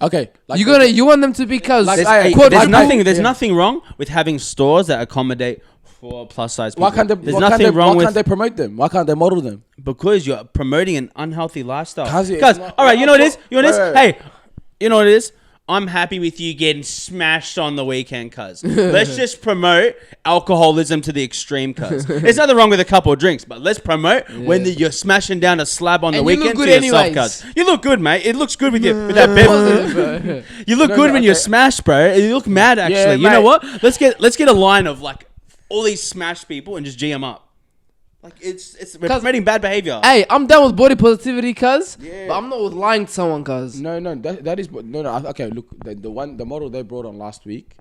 okay, like you want them to be, cause there's nothing wrong with having stores that accommodate for plus size people. Why can't they promote them? Why can't they model them? Because you're promoting an unhealthy lifestyle. Cause all right, you know what it is? Hey, you know what it is? I'm happy with you getting smashed on the weekend, cuz. Let's just promote alcoholism to the extreme, cuz. There's nothing wrong with a couple of drinks, but let's promote when you're smashing down a slab on the weekend to yourself, cuz. You look good, mate. It looks good with you with that bib. You look good when you're smashed, bro. You look mad, actually. Yeah, you know what? Let's get a line of like all these smashed people and just G them up. Like we're promoting bad behavior. Hey, I'm down with body positivity, cuz. Yeah. But I'm not with lying to someone, cuz. No. That is no. Okay, look, the model they brought on last week,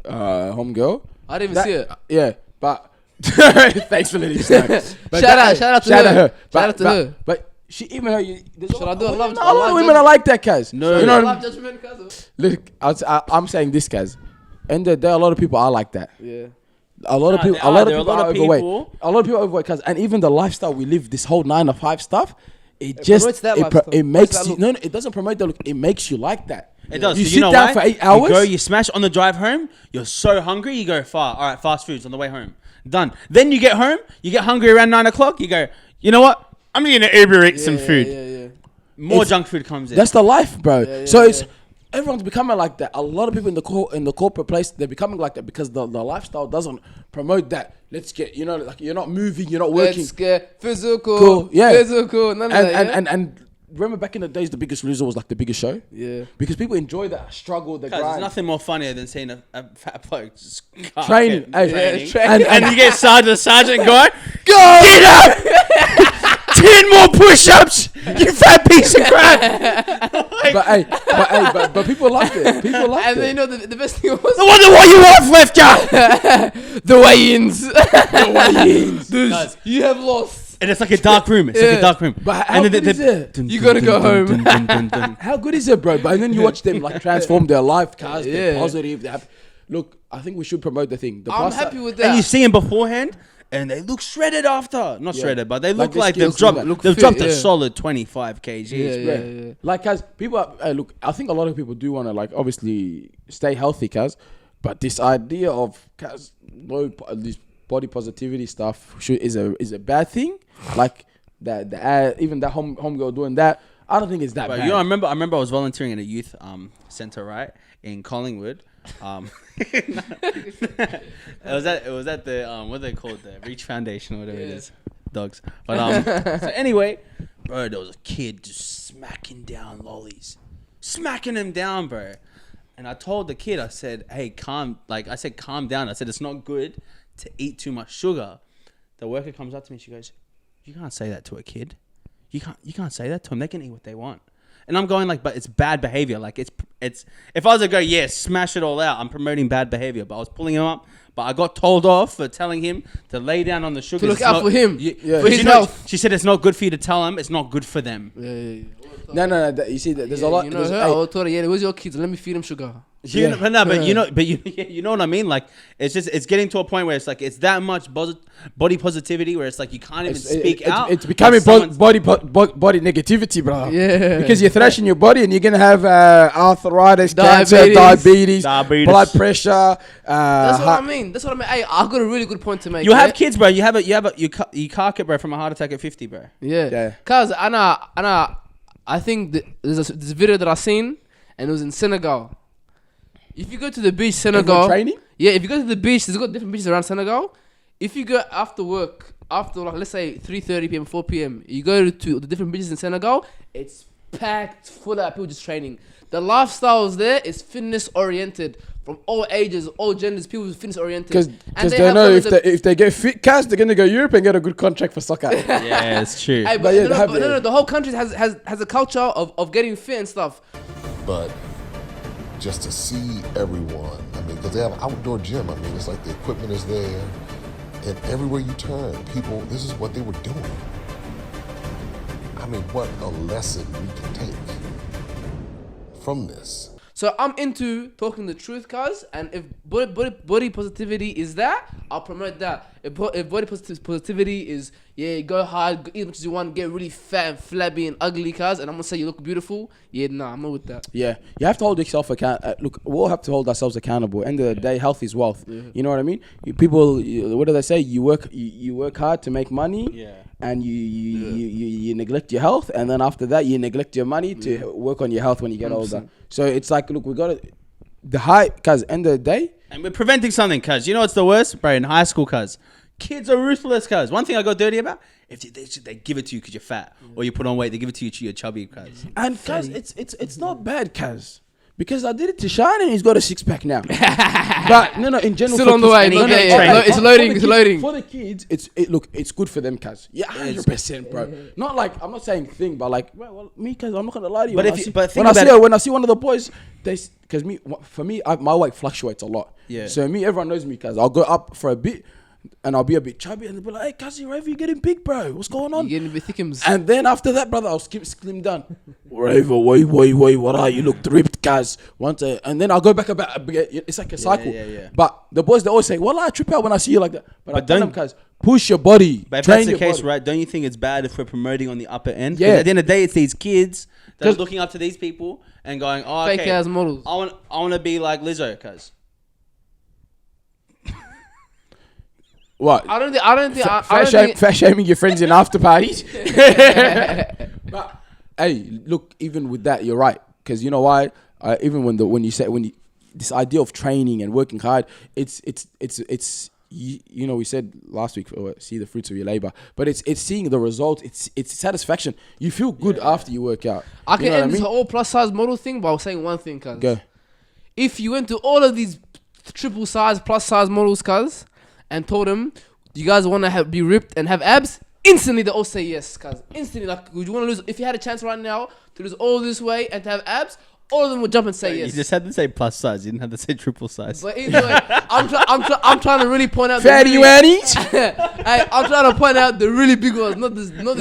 homegirl. I didn't even see it. Yeah, but thanks for letting me know. Shout out to her. Shout out to her. But she even should I do a love? A lot of women are like that, cuz. No, you know, love judgment, cuz. Look, I'm saying this, cuz. And there are a lot of people are like that. Yeah. A lot of people are overweight. A lot of people are overweight, cuz, and even the lifestyle we live, this whole 9 to 5 stuff, it makes you. No, it doesn't promote the look. It makes you like that. It does. You So sit know down why? for 8 hours. You smash on the drive home. You're so hungry. You go far. All right, fast foods on the way home. Done. Then you get home. You get hungry around 9 o'clock. You go, you know what? I'm gonna Uber eat some food. Yeah. More junk food comes in. That's the life, bro. So everyone's becoming like that. A lot of people in the corporate place, they're becoming like that because the lifestyle doesn't promote that. Let's get, like you're not moving, you're not working. Let's get physical. Cool. Yeah. Physical. None of that. And remember back in the days, The Biggest Loser was like the biggest show. Yeah. Because people enjoy that struggle, the grind. There's nothing more funnier than seeing a fat bloke just training. And you get sergeant going, Go! Get up! 10 more push-ups, you fat piece of crap. but people loved it. People loved it. And then you know the best thing was I wonder what you want, left guy. the weigh-ins. Guys, you have lost. And it's like a dark room. It's like a dark room. But how good is it? You gotta go home. How good is it, bro? But then you watch them like transform their life, cars. They're positive. They have. Look, I think we should promote the thing. I'm happy with that. And you see them beforehand. And they look shredded after. Not shredded, but they look like they've dropped a solid 25 kgs. Yeah. Like, cuz, people are, look, I think a lot of people do want to, like, obviously stay healthy, cuz. But this idea of, cuz, this body positivity stuff is a bad thing. Like, even that homegirl doing that, I don't think it's that bad. You know, I remember I was volunteering in a youth center, right, in Collingwood. It was at the what are they called, the Reach Foundation or whatever it is, dogs. But so anyway, bro, there was a kid just smacking down lollies, smacking him down, bro. And I told the kid, I said, hey, calm down. I said, it's not good to eat too much sugar. The worker comes up to me, she goes, you can't say that to a kid. You can't say that to them. They can eat what they want. And I'm going like, but it's bad behavior. Like it's if I was to go, yeah, smash it all out, I'm promoting bad behavior. But I was pulling him up. But I got told off for telling him to lay down on the sugar. To look out for him. For his health. She said it's not good for you to tell him. It's not good for them. No. You see, there's a lot. You know her. I told her, yeah, where's your kids? Let me feed them sugar. You know what I mean. Like it's getting to a point where it's like it's that much body positivity where it's like you can't even speak out. It's becoming body negativity, bro. Yeah, because you're thrashing your body and you're gonna have arthritis, cancer, diabetes, blood pressure. That's what I mean. Hey, I've got a really good point to make. You have kids, bro. You can't get, bro, from a heart attack at 50, bro. Yeah. Cause I think there's a video that I seen and it was in Senegal. If you go to the beach, Senegal, training? Yeah, if you go to the beach, there's got different beaches around Senegal. If you go after work, after like let's say 3:30 p.m., 4 p.m., you go to the different beaches in Senegal, it's packed full of people just training. The lifestyles there is fitness oriented. From all ages, all genders, people who fitness oriented. Because they know if they get fit cast, they're gonna go Europe and get a good contract for soccer. Yeah, it's true. Hey, but no, the whole country has a culture of getting fit and stuff. But just to see everyone, I mean, because they have an outdoor gym. I mean, it's like the equipment is there, and everywhere you turn, people, this is what they were doing. I mean, what a lesson we can take from this. So I'm into talking the truth, cuz, and if body positivity is that, I'll promote that. If body positivity is, yeah, go hard, eat as much as you want, get really fat and flabby and ugly, cuz, and I'm gonna say you look beautiful, yeah, nah, I'm not with that. Yeah, you have to hold yourself accountable. Look, we all have to hold ourselves accountable. End of the day, health is wealth. Yeah. You know what I mean? What do they say? You work hard to make money. Yeah. And you neglect your health, and then after that you neglect your money to work on your health when you get 100%. Older. So it's like, look, we got the high, cuz end of the day, and we're preventing something, cuz you know what's the worst, bro? In high school, cuz kids are ruthless, cuz. One thing I got dirty about, if they give it to you because you're fat or you put on weight, they give it to you because you're chubby, cuz. And cuz it's not bad, cuz. Because I did it to Shine and he's got a 6-pack now. But no, in general, still on the way. It's loading. For the kids, it's good for them, cuz. Yeah, 100%, bro. Not like, I'm not saying thing, but like, well, me, cuz, I'm not gonna lie to you. When I see one of the boys, because for me, my weight fluctuates a lot. Yeah. So everyone knows me, cuz. I'll go up for a bit. And I'll be a bit chubby, and they'll be like, "Hey, Cuzzy, Raver, you're getting big, bro. What's going on?" You're getting a bit thickums. And then after that, brother, I'll slim down. Raver, wait, what are you? Look ripped, cuz. And then I'll go back about. It's like a cycle. Yeah. But the boys, they always say, "Well, I trip out when I see you like that." But I tell them, cuz, push your body. But if that's the case, right? Don't you think it's bad if we're promoting on the upper end? Yeah. At the end of the day, it's these kids that are looking up to these people and going, "Oh, okay, fake ass models. I want to be like Lizzo, cuz." What? I don't think fat shaming your friends in after parties. But hey, look, even with that, you're right. Because you know why? Even when you this idea of training and working hard, it's you know, we said last week, see the fruits of your labor, but it's seeing the result. It's satisfaction. You feel good after you work out. I can end this whole plus size model thing by saying one thing, cuz. Go. If you went to all of these triple size plus size models, cuz, and told them, do you guys want to be ripped and have abs? Instantly, they all say yes, cuz. Instantly, like, would you want to lose? If you had a chance right now to lose all this weight and to have abs, all of them would jump and say yes. You just had to say plus size. You didn't have to say triple size. But either way, I'm trying to really point out fatty waddies. I'm trying to point out the really big ones, not this little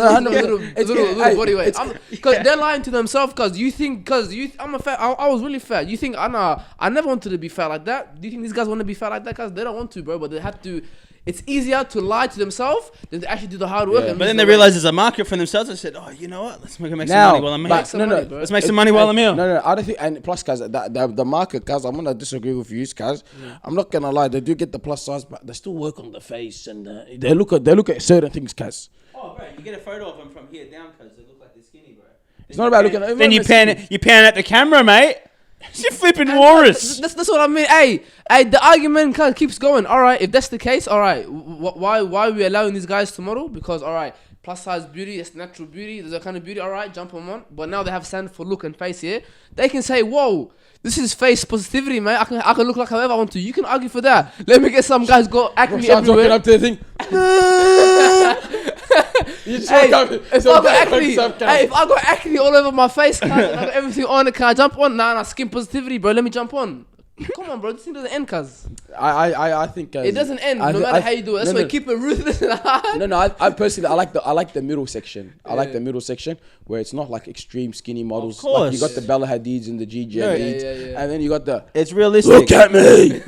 body weight. Because they're lying to themselves. I'm a fat. I was really fat. You think I never wanted to be fat like that? Do you think these guys want to be fat like that? Cause they don't want to, bro. But they have to. It's easier to lie to themselves than to actually do the hard work. Yeah. But then they realize there's a market for themselves. They said, "Oh, you know what? Let's make some money while I'm here." Let's make some money while I'm here. No, I don't think. And plus, guys, the market, guys, I'm gonna disagree with you, guys. I'm not gonna lie. They do get the plus size, but they still work on the face and they look at certain things, guys. Oh, bro, you get a photo of them from here down, cuz they look like they're skinny, bro. It's not about looking. Then you pan at the camera, mate. You're flipping walrus. That's what I mean. Hey, the argument kind of keeps going. All right, if that's the case, all right, why are we allowing these guys to model? Because all right, plus size beauty, it's natural beauty. There's a kind of beauty. All right, jump on. But now they have stand for look and face here. They can say, whoa, this is face positivity, man. I can look like however I want to. You can argue for that. Let me get some guys go acne everywhere. Up to the thing. You just Hey, woke up, if so I got that acne, wakes up, cuz. hey, if I got acne all over my face, cuz, and I got everything on it, can I jump on? Nah, skin positivity, bro. Let me jump on. Come on, bro. This thing doesn't end, cuz. I think It doesn't end, no matter how you do it. That's why keep it ruthless and hard. No, I personally I like the middle section. I like the middle section where it's not like extreme skinny models. Of course. Like you got the Bella Hadids and the Gigi Hadids, yeah. and then you got the It's realistic. look at me,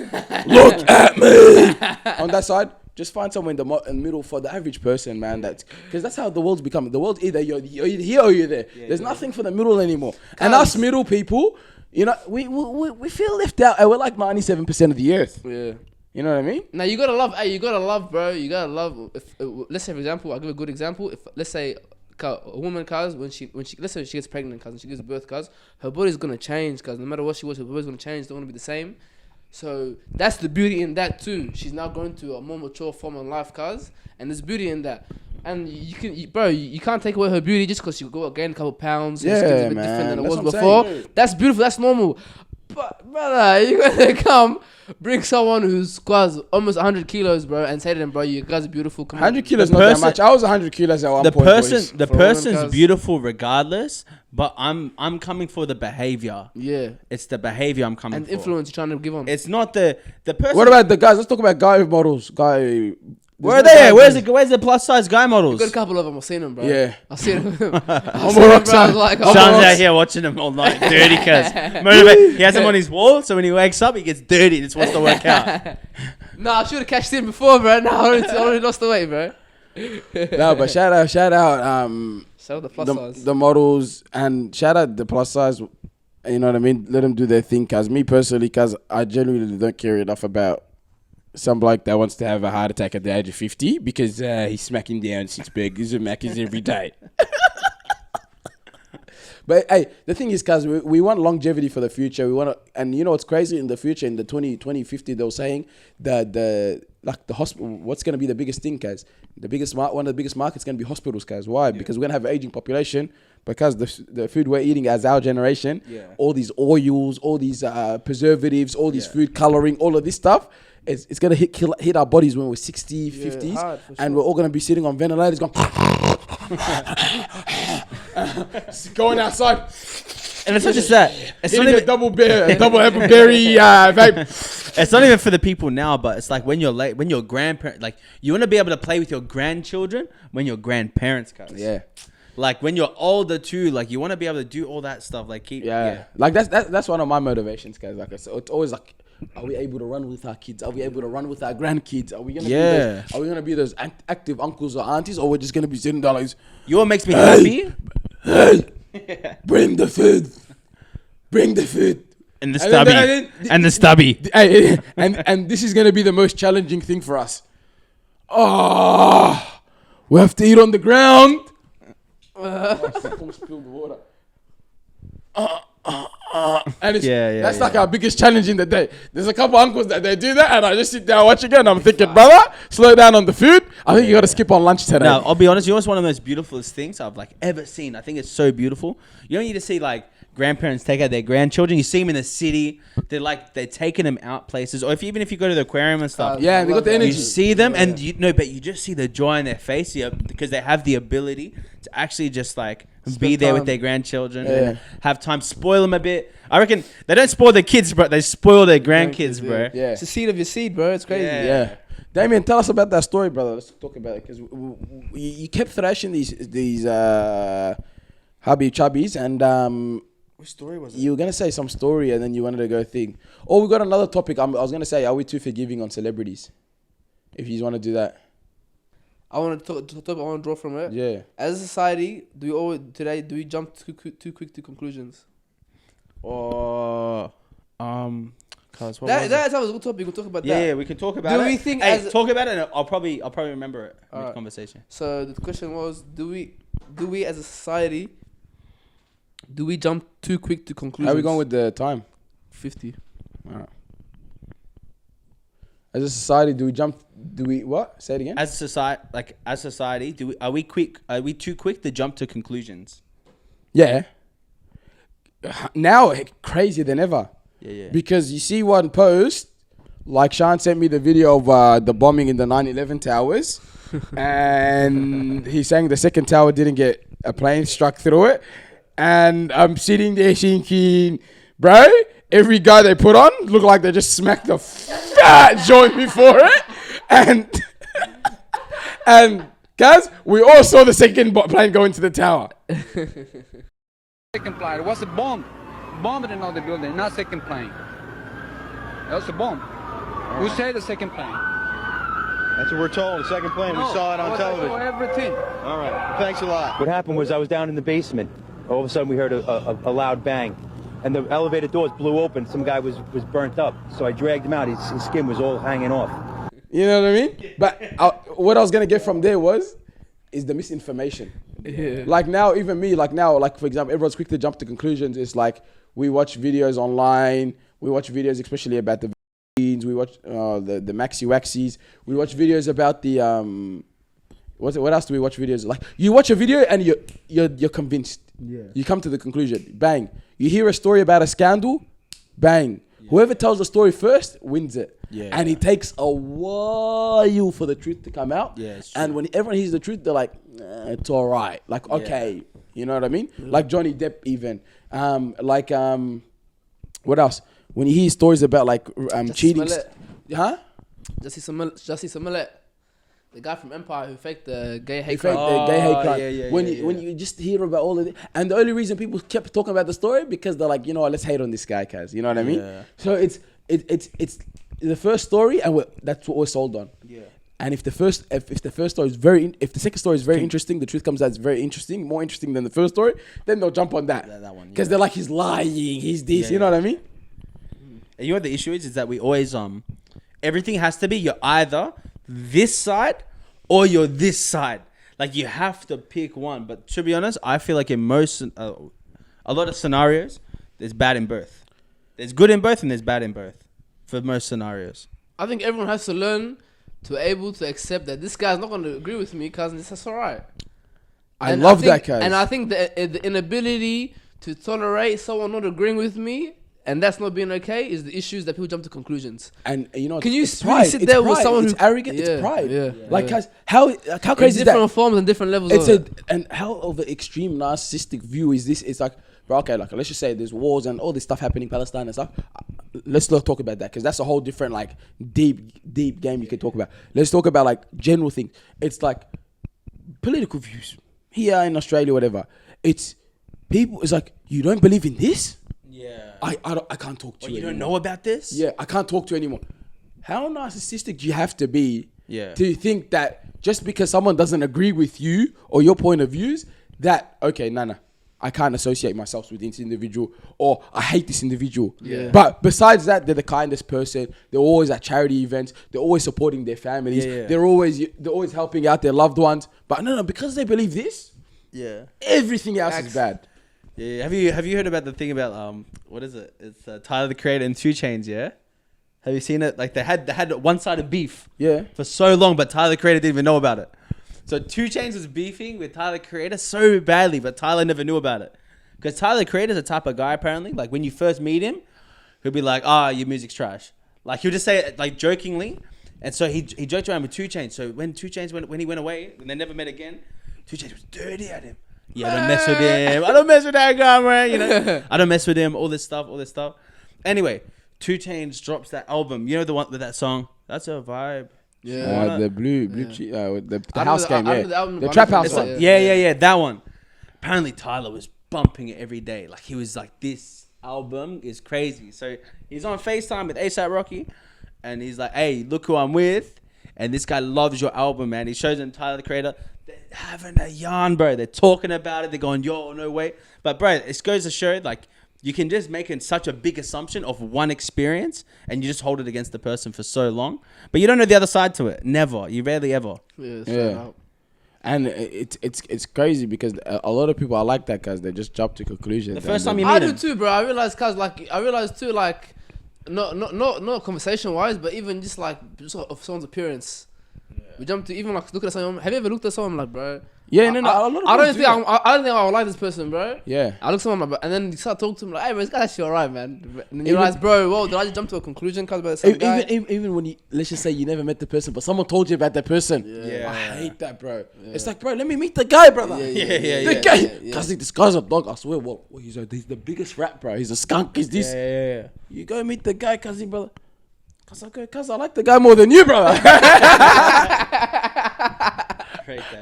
look at me. On that side, just find somewhere in the middle for the average person, man. That's because that's how the world's becoming. The world's either you're here or you're there. There's nothing for the middle anymore. And us middle people, you know, we feel left out, and we're like 97% of the earth. Yeah. You know what I mean? Now you gotta love. Hey, you gotta love, bro. You gotta love. If let's say, for example, I'll give a good example. If let's say a woman, cuz when she let's say she gets pregnant, cuz and she gives birth, cuz her body's gonna change, cuz no matter what she was, her body's gonna change. It's not gonna be the same. So that's the beauty in that too. She's now going to a more mature form of life, cuz, and there's beauty in that. And you can't take away her beauty just because she go gain a couple pounds. Yeah, and skin's a bit man. different than it That's was what I'm before. saying. That's beautiful. That's normal. But brother, you gotta come bring someone who's squats almost 100 kilos, bro, and say to them, bro, you guys are beautiful. Come 100 on. kilos The not that person- much. I was 100 kilos at one The point. boys. person, For person's women, cuz. beautiful regardless. But I'm coming for the behavior. Yeah. It's the behavior I'm coming And for. influence you're trying to give on. It's not the person. What about the guys? Let's talk about guy models. Where are they? Where's the plus size guy models? I've got a couple of them. I've seen them, bro. Yeah. I've seen them. I'm a rock star. Like, Sean's out here watching them all night, dirty cuz. He has them on his wall, so when he wakes up, he gets dirty. Just wants to work out. Nah, I should have cashed in before, bro. Nah, I already lost the weight, bro. No, but shout out, Shout out the plus size. the models, and shout out the plus size. You know what I mean? Let them do their thing. Cause me personally, cause I genuinely don't care enough about some bloke that wants to have a heart attack at the age of 50 because he's smacking down 6 burgers and Macca's every day. But hey, the thing is, cause we want longevity for the future. We want to, and you know what's crazy in the future, in the 2050, they were saying that the hospital, what's going to be the biggest thing, cause one of the biggest markets going to be hospitals, cause why? Because we're going to have an aging population. Because the food we're eating as our generation, all these oils, all these preservatives, all these food coloring, all of this stuff, it's going to hit our bodies when we're 60, 50s. hard, for And sure. we're all going to be sitting on ventilators going... going outside. And it's not just that. It's not Hitting even a double apple berry vape. It's not even for the people now, but it's like when you're when your grandparent, like you want to be able to play with your grandchildren when your grandparents come. Yeah. Like when you're older too, like you want to be able to do all that stuff. Like Like that's one of my motivations, guys. Like so it's always like, are we able to run with our kids? Are we able to run with our grandkids? Are we gonna be those active uncles or aunties, or we're just gonna be sitting down like, You know what makes me happy? hey, bring the food, bring the food. And the stubby. And the stubby. Hey, and this is gonna be the most challenging thing for us. Oh, we have to eat on the ground. Spilled water. And it's, that's like our biggest challenge in the day. There's a couple uncles that they do that, and I just sit down watching it, and I'm thinking, brother, slow down on the food. I think you got to skip on lunch today. Now, I'll be honest, you know what's one of the most beautifulest things I've like ever seen? I think it's so beautiful. You don't need to see like grandparents take out their grandchildren. You see them in the city. They're taking them out places. Or even if you go to the aquarium and stuff. Yeah, they got the energy. You see them and but you just see the joy in their face because they have the ability to actually just like be there with their grandchildren and have time, spoil them a bit. I reckon they don't spoil their kids, but they spoil their grandkids, bro. Yeah. It's the seed of your seed, bro. It's crazy. Yeah. Damian, tell us about that story, brother. Let's talk about it because you kept thrashing these hubby chubbies, and What story was it? you were gonna say some story, and then you wanted to go thing. Oh, we got another topic. I was gonna say, are we too forgiving on celebrities? If you want to do that, I want to talk. I want to draw from it. yeah. As a society, do we jump too quick to conclusions? Or cause what was it? That's a good topic. We'll talk about that. Yeah, we can talk about it. Do we think hey, as talk about it and I'll probably remember it in the Alright. conversation. So the question was, do we as a society, do we jump too quick to conclusions? How are we going with the time? 50? Alright. As a society, do we what? Say it again. As society, are we too quick to jump to conclusions? Yeah. Now crazier than ever. Yeah. Because you see one post, like Sean sent me the video of the bombing in the 9/11 towers. and he's saying the second tower didn't get a plane struck through it. And I'm sitting there thinking, bro, every guy they put on looked like they just smacked the fat joint before it. And guys, we all saw the second plane go into the tower. Second plane. It was a bomb. Bombed another building, not second plane. That was a bomb. Who said the second plane? That's what we're told. The second plane. We saw it on television. I saw everything. All right. Thanks a lot. What happened was I was down in the basement. All of a sudden we heard a loud bang. And the elevator doors blew open. Some guy was burnt up. So I dragged him out. His skin was all hanging off. You know what I mean? But what I was going to get from there is the misinformation. Yeah. Like now, even me, like for example, everyone's quick to jump to conclusions. It's like we watch videos online. We watch videos especially about the vaccines. We watch the maxi waxies. We watch videos about the what else do we watch videos? Like you watch a video and you're convinced. Yeah. You come to the conclusion. Bang. You hear a story about a scandal. Bang. Yeah. Whoever tells the story first wins it. Yeah. And it takes a while for the truth to come out. Yeah, and when everyone hears the truth, they're like, it's all right. Like, okay. You know what I mean? Mm-hmm. Like Johnny Depp even. What else? When you hear stories about like cheating. Huh? Jussie Smollett. The guy from Empire who faked the gay hate crime. When you just hear about all of it. And the only reason people kept talking about the story because they're like, you know what, let's hate on this guy, cuz. You know what I mean? Yeah. So it's the first story and that's what we're sold on. Yeah. And if the second story is very interesting, the truth comes out it's very interesting, more interesting than the first story, then they'll jump on that. That one. Because they're like, he's lying, he's this, you know what I mean? And you know what the issue is that we always everything has to be you're either this side or you're this side. Like you have to pick one. But to be honest, I feel like in most a lot of scenarios, there's bad in both. There's good in both and there's bad in both for most scenarios. I think everyone has to learn to be able to accept that this guy's not going to agree with me, cuz that's all right. I love that, guys. And I think the inability to tolerate someone not agreeing with me and that's not being okay is the issues that people jump to conclusions. And you know, can you really sit there with someone who's arrogant? It's pride. Like, guys, how crazy is that? Different forms and different levels. And how of an extreme narcissistic view is this? It's like, bro, okay, like let's just say there's wars and all this stuff happening in Palestine and stuff. Let's not talk about that because that's a whole different like deep game you can talk about. Let's talk about like general things. It's like political views here in Australia, whatever. It's people. It's like you don't believe in this. Yeah. I can't talk to you. You don't know about this? Yeah, I can't talk to you anymore. How narcissistic do you have to be to think that just because someone doesn't agree with you or your point of views, that, okay, no, I can't associate myself with this individual or I hate this individual. Yeah. But besides that, they're the kindest person. They're always at charity events. They're always supporting their families. Yeah. They're always helping out their loved ones. But no, because they believe this, everything else is bad. Yeah, have you heard about the thing about what is it? It's Tyler the Creator and 2 Chainz, yeah? Have you seen it? Like they had one-sided beef for so long, but Tyler the Creator didn't even know about it. So 2 Chainz was beefing with Tyler the Creator so badly, but Tyler never knew about it. Because Tyler the Creator's the type of guy apparently, like when you first meet him, he'll be like, your music's trash. Like he'll just say it like jokingly. And so he joked around with 2 Chainz. So when 2 Chainz when he went away and they never met again, 2 Chainz was dirty at him. Yeah, I don't mess with him. I don't mess with that guy, man. You know, I don't mess with him. All this stuff. Anyway, 2 Chainz drops that album. You know the one with that song? That's a vibe. Yeah, the the house game. The trap house one. Yeah. That one. Apparently, Tyler was bumping it every day. Like he was like, this album is crazy. So he's on FaceTime with A$AP Rocky, and he's like, hey, look who I'm with. And this guy loves your album, man. He shows him Tyler the Creator. They're having a yarn, bro. They're talking about it. They're going, yo, no way. But, bro, it goes to show, like, you can just make such a big assumption of one experience and you just hold it against the person for so long. But you don't know the other side to it. Never. You rarely ever. Yeah. And it's crazy because a lot of people are like that because they just jump to conclusions. The first time you meet them. I do too, bro. I realized too, not conversation wise, but even just like of someone's appearance. Yeah. We jump to even like look at someone. Have you ever looked at someone like, bro, Yeah, no. I don't think I would like this person, bro. Yeah. I look someone, and then you start talking to him like, hey, man, this guy's actually alright, man. And then you realize, bro, whoa, did I just jump to a conclusion because about the same guy? Even when you, let's just say you never met the person, but someone told you about that person. Yeah. I hate that, bro. Yeah. It's like, bro, let me meet the guy, brother. The guy. Cause this guy's a dog. I swear, he's the biggest rat, bro. He's a skunk. He's this. Yeah. You go meet the guy, cause brother. Cause I like the guy more than you, brother.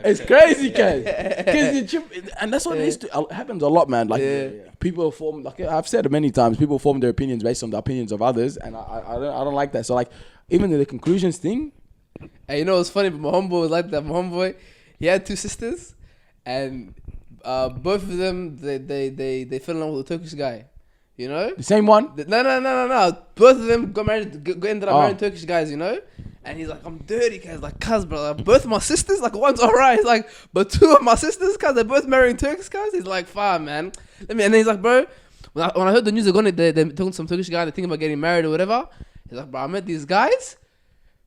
It's crazy, cuz. And that's what it is. It happens a lot, man. Like people form, like I've said it many times, people form their opinions based on the opinions of others, and I don't like that. So like, even in the conclusions thing. Hey, you know what's funny? But my homeboy was like that. My homeboy, he had 2 sisters, and both of them they fell in love with a Turkish guy. You know, the same one. No. Both of them got married. Ended up marrying Turkish guys. You know. And he's like, I'm dirty, cuz. Like, cuz, brother. Both of my sisters, like, one's alright. He's like, but 2 of my sisters, cuz, they're both marrying Turkish guys. He's like, fine, man. And then he's like, bro, when I heard the news, they're talking to some Turkish guy, they're thinking about getting married or whatever. He's like, bro, I met these guys.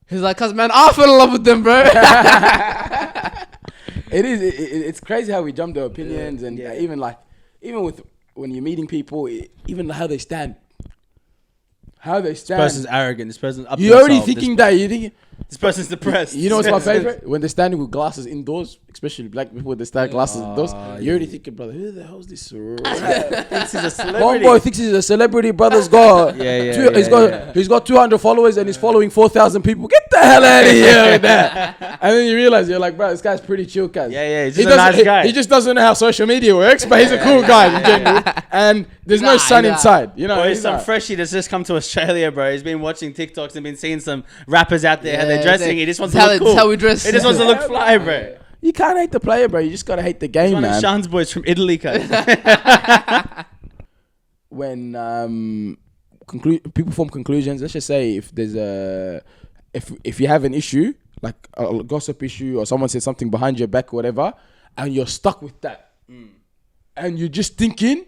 He's like, cuz, man, I fell in love with them, bro. It's crazy how we jump to opinions and even with when you're meeting people, even how they stand. How they stand. This person's arrogant. This person's up. You're already thinking that. You think this person's depressed. You know what's my favorite? When they're standing with glasses indoors, especially black people with stand glasses indoors. You're already thinking, brother, who the hell's this? Thinks he's a celebrity. Homeboy thinks he's a celebrity. Brother's got he's got 200 followers and he's following 4,000 people. Get the hell out of here with that. And then you realize you're like, bro, this guy's pretty chill, guys. Yeah. He's just a nice guy. He just doesn't know how social media works, but he's a cool guy in general. And there's no sun inside. You know, he's some freshie that's just come to Australia, bro. He's been watching TikToks and been seeing some rappers out there how they're dressing. He just wants to look cool. That's how we dress. He just wants to look fly, bro. You can't hate the player, bro. You just gotta hate the game, man. One of Sean's boys from Italy, guys. When people form conclusions, let's just say if there's if you have an issue, like a gossip issue, or someone said something behind your back or whatever, and you're stuck with that, and you're just thinking,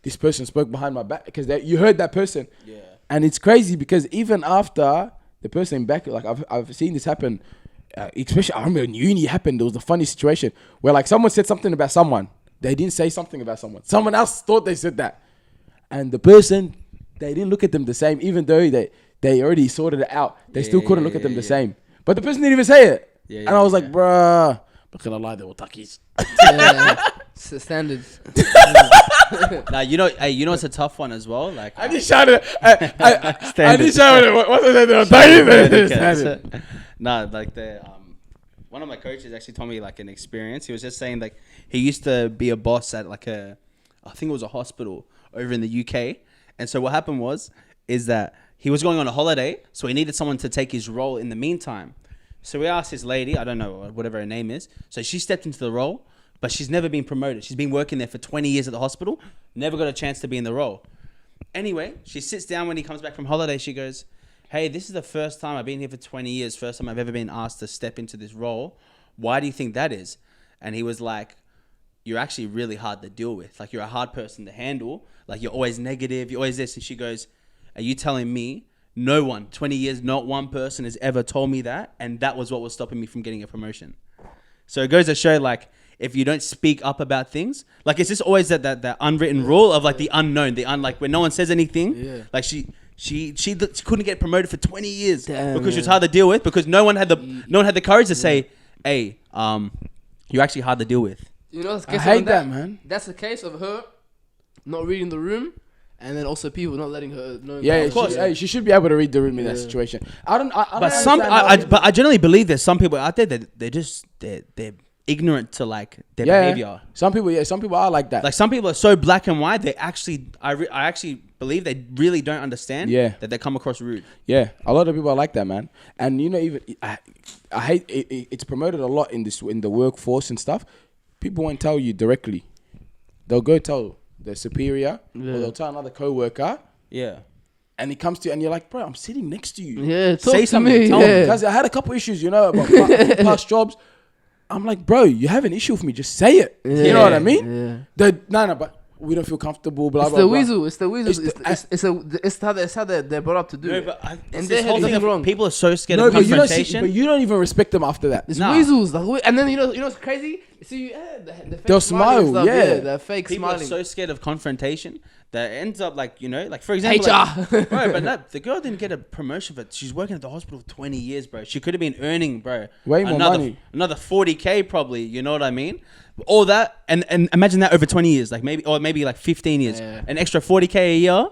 this person spoke behind my back, because you heard that person. Yeah. And it's crazy because even after the person back, like I've seen this happen, especially I remember in uni happened, there was a funny situation where like someone said something about someone. They didn't say something about someone. Someone else thought they said that. And the person, they didn't look at them the same, even though they already sorted it out. They still couldn't look at them the same. But the person didn't even say it. And I was like, bruh, I'm not gonna lie, they were tuckies. It's the standards. Nah, you know it's a tough one as well. Like I just shouted I just shouted what was it? Nah, like one of my coaches actually told me like an experience. He was just saying like he used to be a boss at like I think it was a hospital over in the UK. And so what happened is that he was going on a holiday, so he needed someone to take his role in the meantime. So we asked this lady, I don't know, whatever her name is. So she stepped into the role, but she's never been promoted. She's been working there for 20 years at the hospital, never got a chance to be in the role. Anyway, she sits down when he comes back from holiday. She goes, hey, this is the first time I've been here for 20 years. First time I've ever been asked to step into this role. Why do you think that is? And he was like, you're actually really hard to deal with. Like, you're a hard person to handle. Like, you're always negative. You're always this. And she goes, are you telling me no one, 20 years, not one person has ever told me that? And that was what was stopping me from getting a promotion. So it goes to show, like, if you don't speak up about things, like, it's just always that unwritten rule of, like, the unknown, like, when no one says anything, like, she couldn't get promoted for 20 years because she was hard to deal with, because no one had the courage to say, hey, you're actually hard to deal with. You know, I hate that, man. That's the case of her not reading the room, and then also people not letting her know. Yeah, of course. She should be able to read the room in that situation. But I generally believe there's some people out there that they're ignorant to like their behavior. Some people are like that. Like, some people are so black and white. They actually, I actually believe they really don't understand. That they come across rude. Yeah, a lot of people are like that, man. And you know, even I hate it, it's promoted a lot in the workforce and stuff. People won't tell you directly. They'll go tell their superior, or they'll tell another coworker. Yeah. And he comes to you and you're like, bro, I'm sitting next to you. Yeah, say something. Tell me. Because I had a couple issues, you know, about past jobs. I'm like, bro, you have an issue with me, just say it. You know what I mean? Yeah. But we don't feel comfortable, blah, blah, blah. It's the weasel. It's how they're brought up to do it. And this whole thing wrong. People are so scared of confrontation. But you don't even respect them after that. It's weasels. And then, you know what's crazy? See, the fake They'll smiling and smile, stuff, yeah. the fake People smiling. are so scared of confrontation that it ends up like, you know, like for example, like, HR. bro, but no, the girl didn't get a promotion for she's working at the hospital for 20 years, bro. She could have been earning, bro, Way more money. another 40K probably. You know what I mean? All that and imagine that over 20 years, like maybe like 15 years, an extra 40K a year.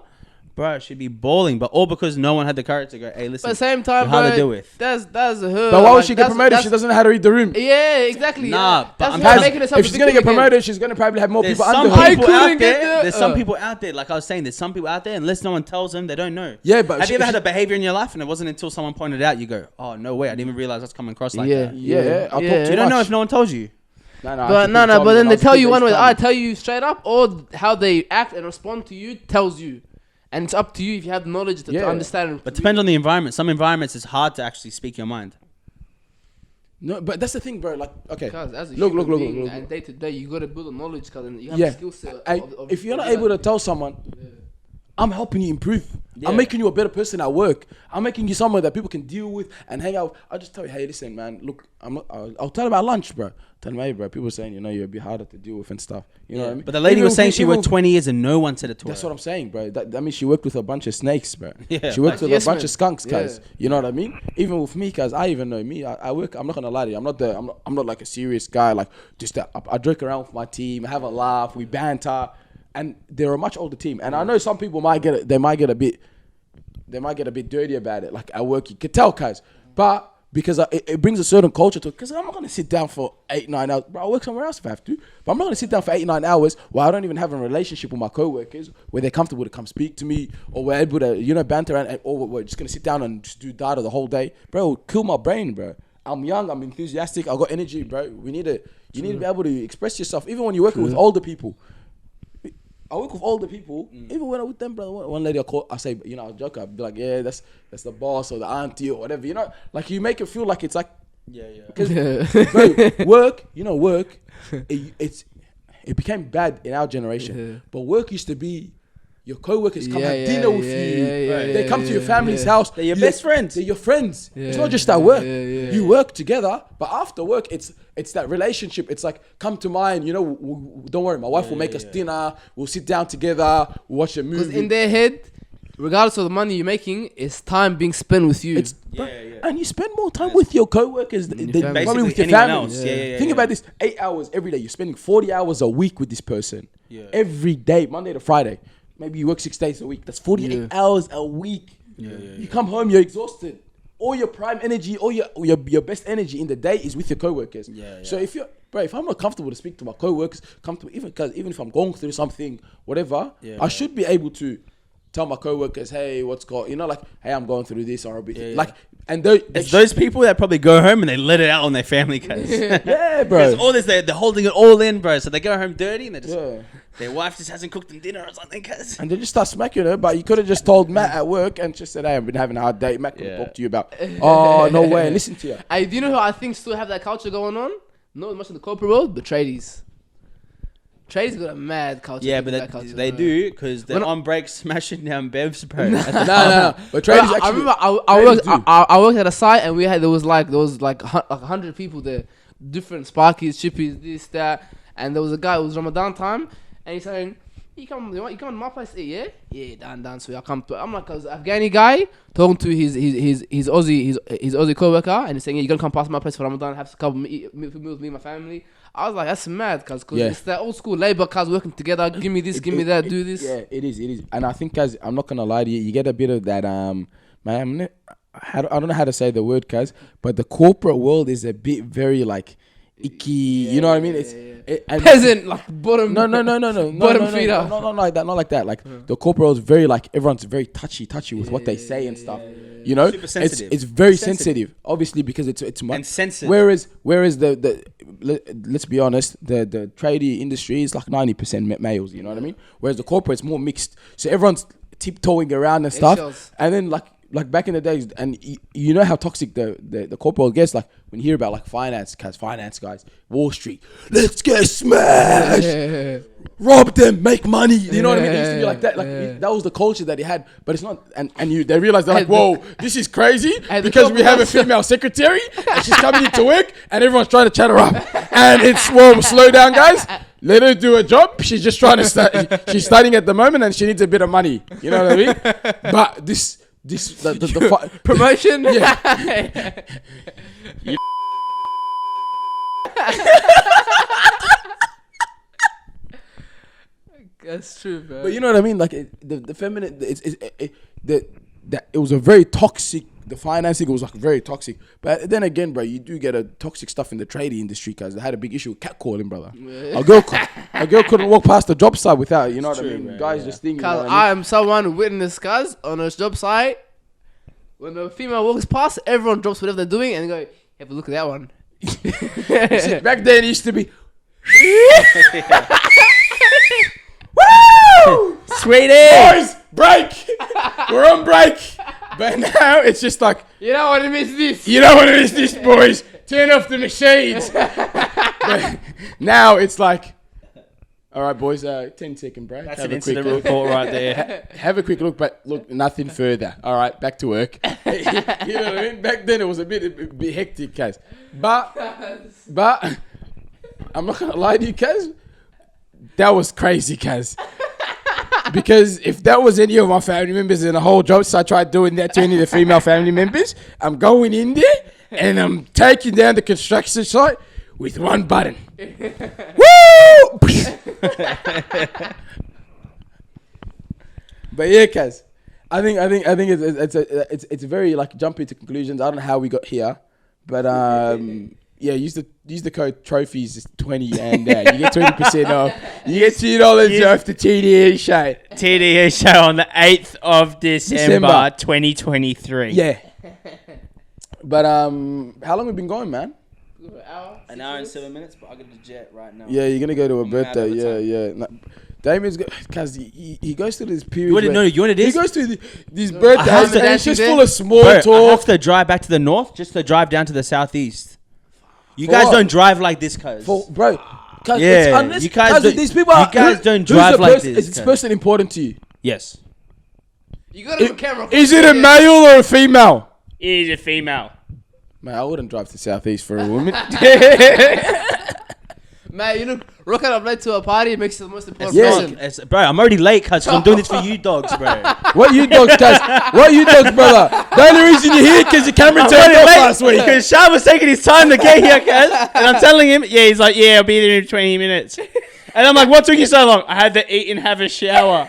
Bro, she'd be balling, but all because no one had the courage to go, hey, listen, But at the same time, you're bro, hard to deal with. that's her. But why would like, she get promoted if she doesn't know how to read the room? Yeah, exactly. Nah, yeah. but That's I'm why telling- making herself If a she's gonna victim get again. promoted, she's gonna probably have more There's people some under her. people couldn't out get there. there. There's some people out there, like I was saying, there's some people out there, unless no one tells them, they don't know. Yeah, but have she- you ever she- had a behavior in your life and it wasn't until someone pointed it out, you go, oh, no way, I didn't even realize that's coming across like that. Yeah, I talk Yeah. too You don't know much. if no one told you. But But then they tell you one way. I tell you straight up, or how they act and respond to you tells you, and it's up to you if you have the knowledge to understand. But depends on the environment. Some environments it's hard to actually speak your mind. No, but that's the thing, bro. Like, okay, Because as a look, human being and day to day, you gotta build a knowledge, cause you have a skill set. If you're not able to tell someone, I'm helping you improve. I'm making you a better person at work. I'm making you someone that people can deal with and hang out. I'll just tell you, hey, listen, man, look, I'll tell them at lunch, bro. Tell them, hey, bro, people saying, you know, you're a bit harder to deal with and stuff. You know what I mean? But the lady Even was saying with- she even worked with- 20 years and no one said it to her. That's what I'm saying, bro. That means she worked with a bunch of snakes, bro. Yeah. She worked with Yes, a bunch man. of skunks, guys. Yeah. You know what I mean? Even with me, guys, I even know me. I work. I'm not gonna lie to you. I'm not like a serious guy. Like just that. I joke around with my team, have a laugh, we banter, and they're a much older team. And I know some people might get it. They might get a bit dirty about it. Like at work, you could tell, guys. But because it brings a certain culture to it. Because I'm not going to sit down for 8-9 hours. Bro, I'll work somewhere else if I have to. But I'm not going to sit down for 8-9 hours where I don't even have a relationship with my co-workers, where they're comfortable to come speak to me, or we're able to, you know, banter around, or we're just going to sit down and just do data the whole day. Bro, it'll kill my brain, bro. I'm young, I'm enthusiastic, I got energy, bro. You need to be able to express yourself, even when you're working with older people. I work with older people, even when I'm with them, brother. One lady I say, you know, I'll joke, I'll be like, yeah, that's the boss or the auntie or whatever, you know, like you make it feel like it's like, because bro, work, it became bad in our generation, but work used to be your co-workers come have dinner with you. They come to your family's house. They're your best friends. They're your friends. It's not just at work. You work together, but after work, it's that relationship. It's like, come to mine. You know, don't worry. My wife will make us dinner. We'll sit down together. We'll watch a movie. Because in their head, regardless of the money you're making, it's time being spent with you. And you spend more time with your co-workers than probably with your anyone family. else. Think about this: 8 hours every day. You're spending 40 hours a week with this person. Every day, Monday to Friday. Maybe you work 6 days a week. That's 48 hours a week. You come home, you're exhausted. All your prime energy, all your best energy in the day is with your co-workers. So if I'm not comfortable to speak to my co-workers, even if I'm going through something, whatever, I should be able to tell my co-workers, hey, what's going, you know, like, hey, I'm going through this or a bit, like, and it's those people that probably go home and they let it out on their family, cuz. Yeah, bro. All this, they're holding it all in, bro. So they go home dirty and they just, their wife just hasn't cooked them dinner or something, cuz. And they just start smacking her, but you could have just told Matt at work and just said, hey, I've been having a hard day. Matt could have talked to you about, oh, no way, listen to you. Hey, do you know who I think still have that culture going on? Not much in the corporate world, but tradies. Tradies got a mad culture. Yeah, but they do because they're on break smashing down bevs, bro. No. But tradies I actually. remember I worked at a site and there was like 100 people there, different sparkies, chippies, this, that, and there was a guy. It was Ramadan time, and he's saying, "You come to my place to eat, yeah, done. So I come to." I'm like, "Cause Afghani guy talking to his Aussie co-worker, and he's saying, yeah, you gonna come past my place for Ramadan, have a couple meals with me and my family." I was like, that's mad, cause it's that old school labor cars working together. Give me this, give me that, do this. Yeah, it is. And I think, guys, I'm not gonna lie to you, you get a bit of that. Man, I don't know how to say the word, guys, but the corporate world is a bit very like icky. You know what I mean? And peasant, like bottom. No. Bottom feeder. Not like that. Like the corporate world is very like everyone's very touchy with what they say and stuff. You know, super sensitive. It's very sensitive, obviously, because it's much. And sensitive. Whereas let's be honest, the tradie industry is like 90% males. You know what I mean? Whereas the corporate's more mixed, so everyone's tiptoeing around and stuff. Eggshells. And then like like back in the days, and you know how toxic the corporate gets. Like when you hear about like finance guys, Wall Street, let's get smashed, rob them, make money. You know what I mean? It used to be like that. Like that was the culture that he had. But it's not. And they realized they're like, whoa, this is crazy because we have a female secretary and she's coming into work and everyone's trying to chat her up. And it's slow down, guys. Let her do a job. She's just trying to start. She's studying at the moment and she needs a bit of money. You know what I mean? But the promotion. Yeah. That's true, bro. But you know what I mean? Like the feminine, it was a very toxic. The financing was like very toxic. But then again, bro, you do get a toxic stuff in the trading industry because they had a big issue with catcalling, brother. Yeah. A girl couldn't walk past the job site without, you know what I mean? Man, guys just thinking. Because I am someone who witnessed guys on a job site. When a female walks past, everyone drops whatever they're doing and go, have a look at that one. See, back then it used to be. Woo! Sweetie! Boys, break! We're on break! But now it's just like, you don't want to miss this. You don't want to miss this, boys. Turn off the machines. But now it's like, all right, boys, 10-second break. That's an incident report right there. Have a quick look, but look, nothing further. All right, back to work. You know what I mean? Back then it was a bit hectic, guys. But I'm not gonna lie to you, guys. That was crazy, guys. Because if that was any of my family members in the whole job, so I tried doing that to any of the female family members, I'm going in there and I'm taking down the construction site with one button. Woo! But yeah, Kaz, I think it's very like jumping to conclusions. I don't know how we got here, but yeah, use the code trophies is 20 and you get 20% off. You get $2 off the TDE show. TDE show on the 8th of December 2023. Yeah. But how long have we been going, man? An hour and 7 minutes, but I got the jet right now. Yeah, you're gonna go to a birthday. Yeah. No, Damian's because he goes through this period. You want what it is? He goes through these birthdays and it's just full of small talk. I have to drive back to the north just to drive down to the southeast. You guys don't drive like this, cuz. Bro, yeah, you guys don't drive like this. Is this person important to you? Yes. You got it on camera. Is it a male or a female? It is a female. Man, I wouldn't drive to southeast for a woman. Man, you look rocking up late to a party, it makes it the most important person. Bro, I'm already late, cuz I'm doing this for you dogs, bro. What you dogs, cuz? What you dogs, brother? The only reason you're here because your camera turned off last week. Because Shah was taking his time to get here, cuz. And I'm telling him, he's like, I'll be there in 20 minutes. And I'm like, what took you so long? I had to eat and have a shower.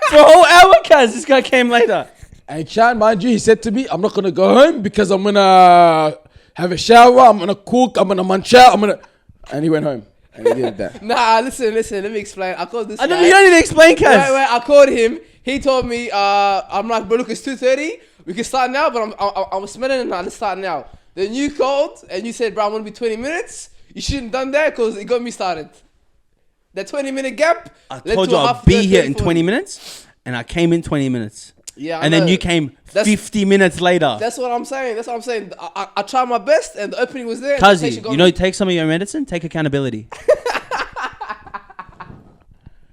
For a whole hour, cuz. This guy came later. And Chan, mind you, he said to me, I'm not going to go home because I'm going to have a shower, I'm going to cook, I'm going to munch out, And he went home. And he did that. Nah, listen, let me explain. I called this guy. You don't need to explain, cuz. Wait, I called him. He told me, I'm like, bro, look, it's 2:30. We can start now, but I'm smelling it now. Let's start now. Then you called and you said, bro, I'm going to be 20 minutes. You shouldn't have done that because it got me started. That 20-minute gap. I told you I'd be here in 20 minutes, and I came in 20 minutes. Yeah, and then you came 50 minutes later. That's what I'm saying. I tried my best, and the opening was there. Kazi, take some of your medicine. Take accountability.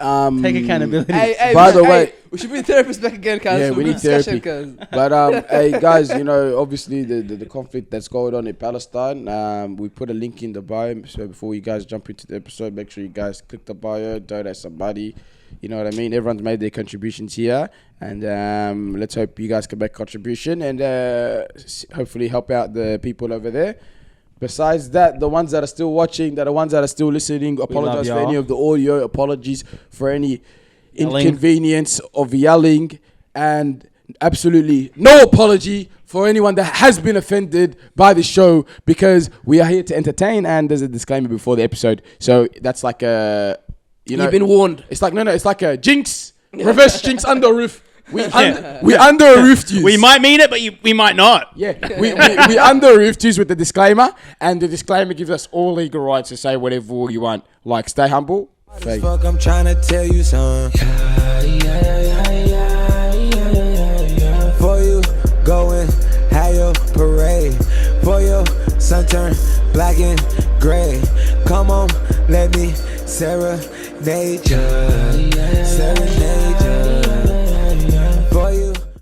Take accountability. Hey, by the way, we should bring therapists back again, Kaz. Yeah, we need therapy. But hey, guys, obviously the conflict that's going on in Palestine. We put a link in the bio. So before you guys jump into the episode, make sure you guys click the bio, donate somebody. You know what I mean? Everyone's made their contributions here. And let's hope you guys can make a contribution and hopefully help out the people over there. Besides that, the ones that are still watching, the ones that are still listening, apologize for any of the audio. Apologies for any inconvenience of yelling. And absolutely no apology for anyone that has been offended by the show because we are here to entertain. And there's a disclaimer before the episode. So that's like a... You've been warned. It's like, no, it's like a jinx. Reverse jinx under a roof. We under a roof to use. We might mean it, but we might not. Yeah, we under a roof to use with the disclaimer. And the disclaimer gives us all legal rights to say whatever you want. Like, stay humble. Fuck, I'm trying to tell you something. For you, go looking great. Come on, let me serenade ya. Serenade ya.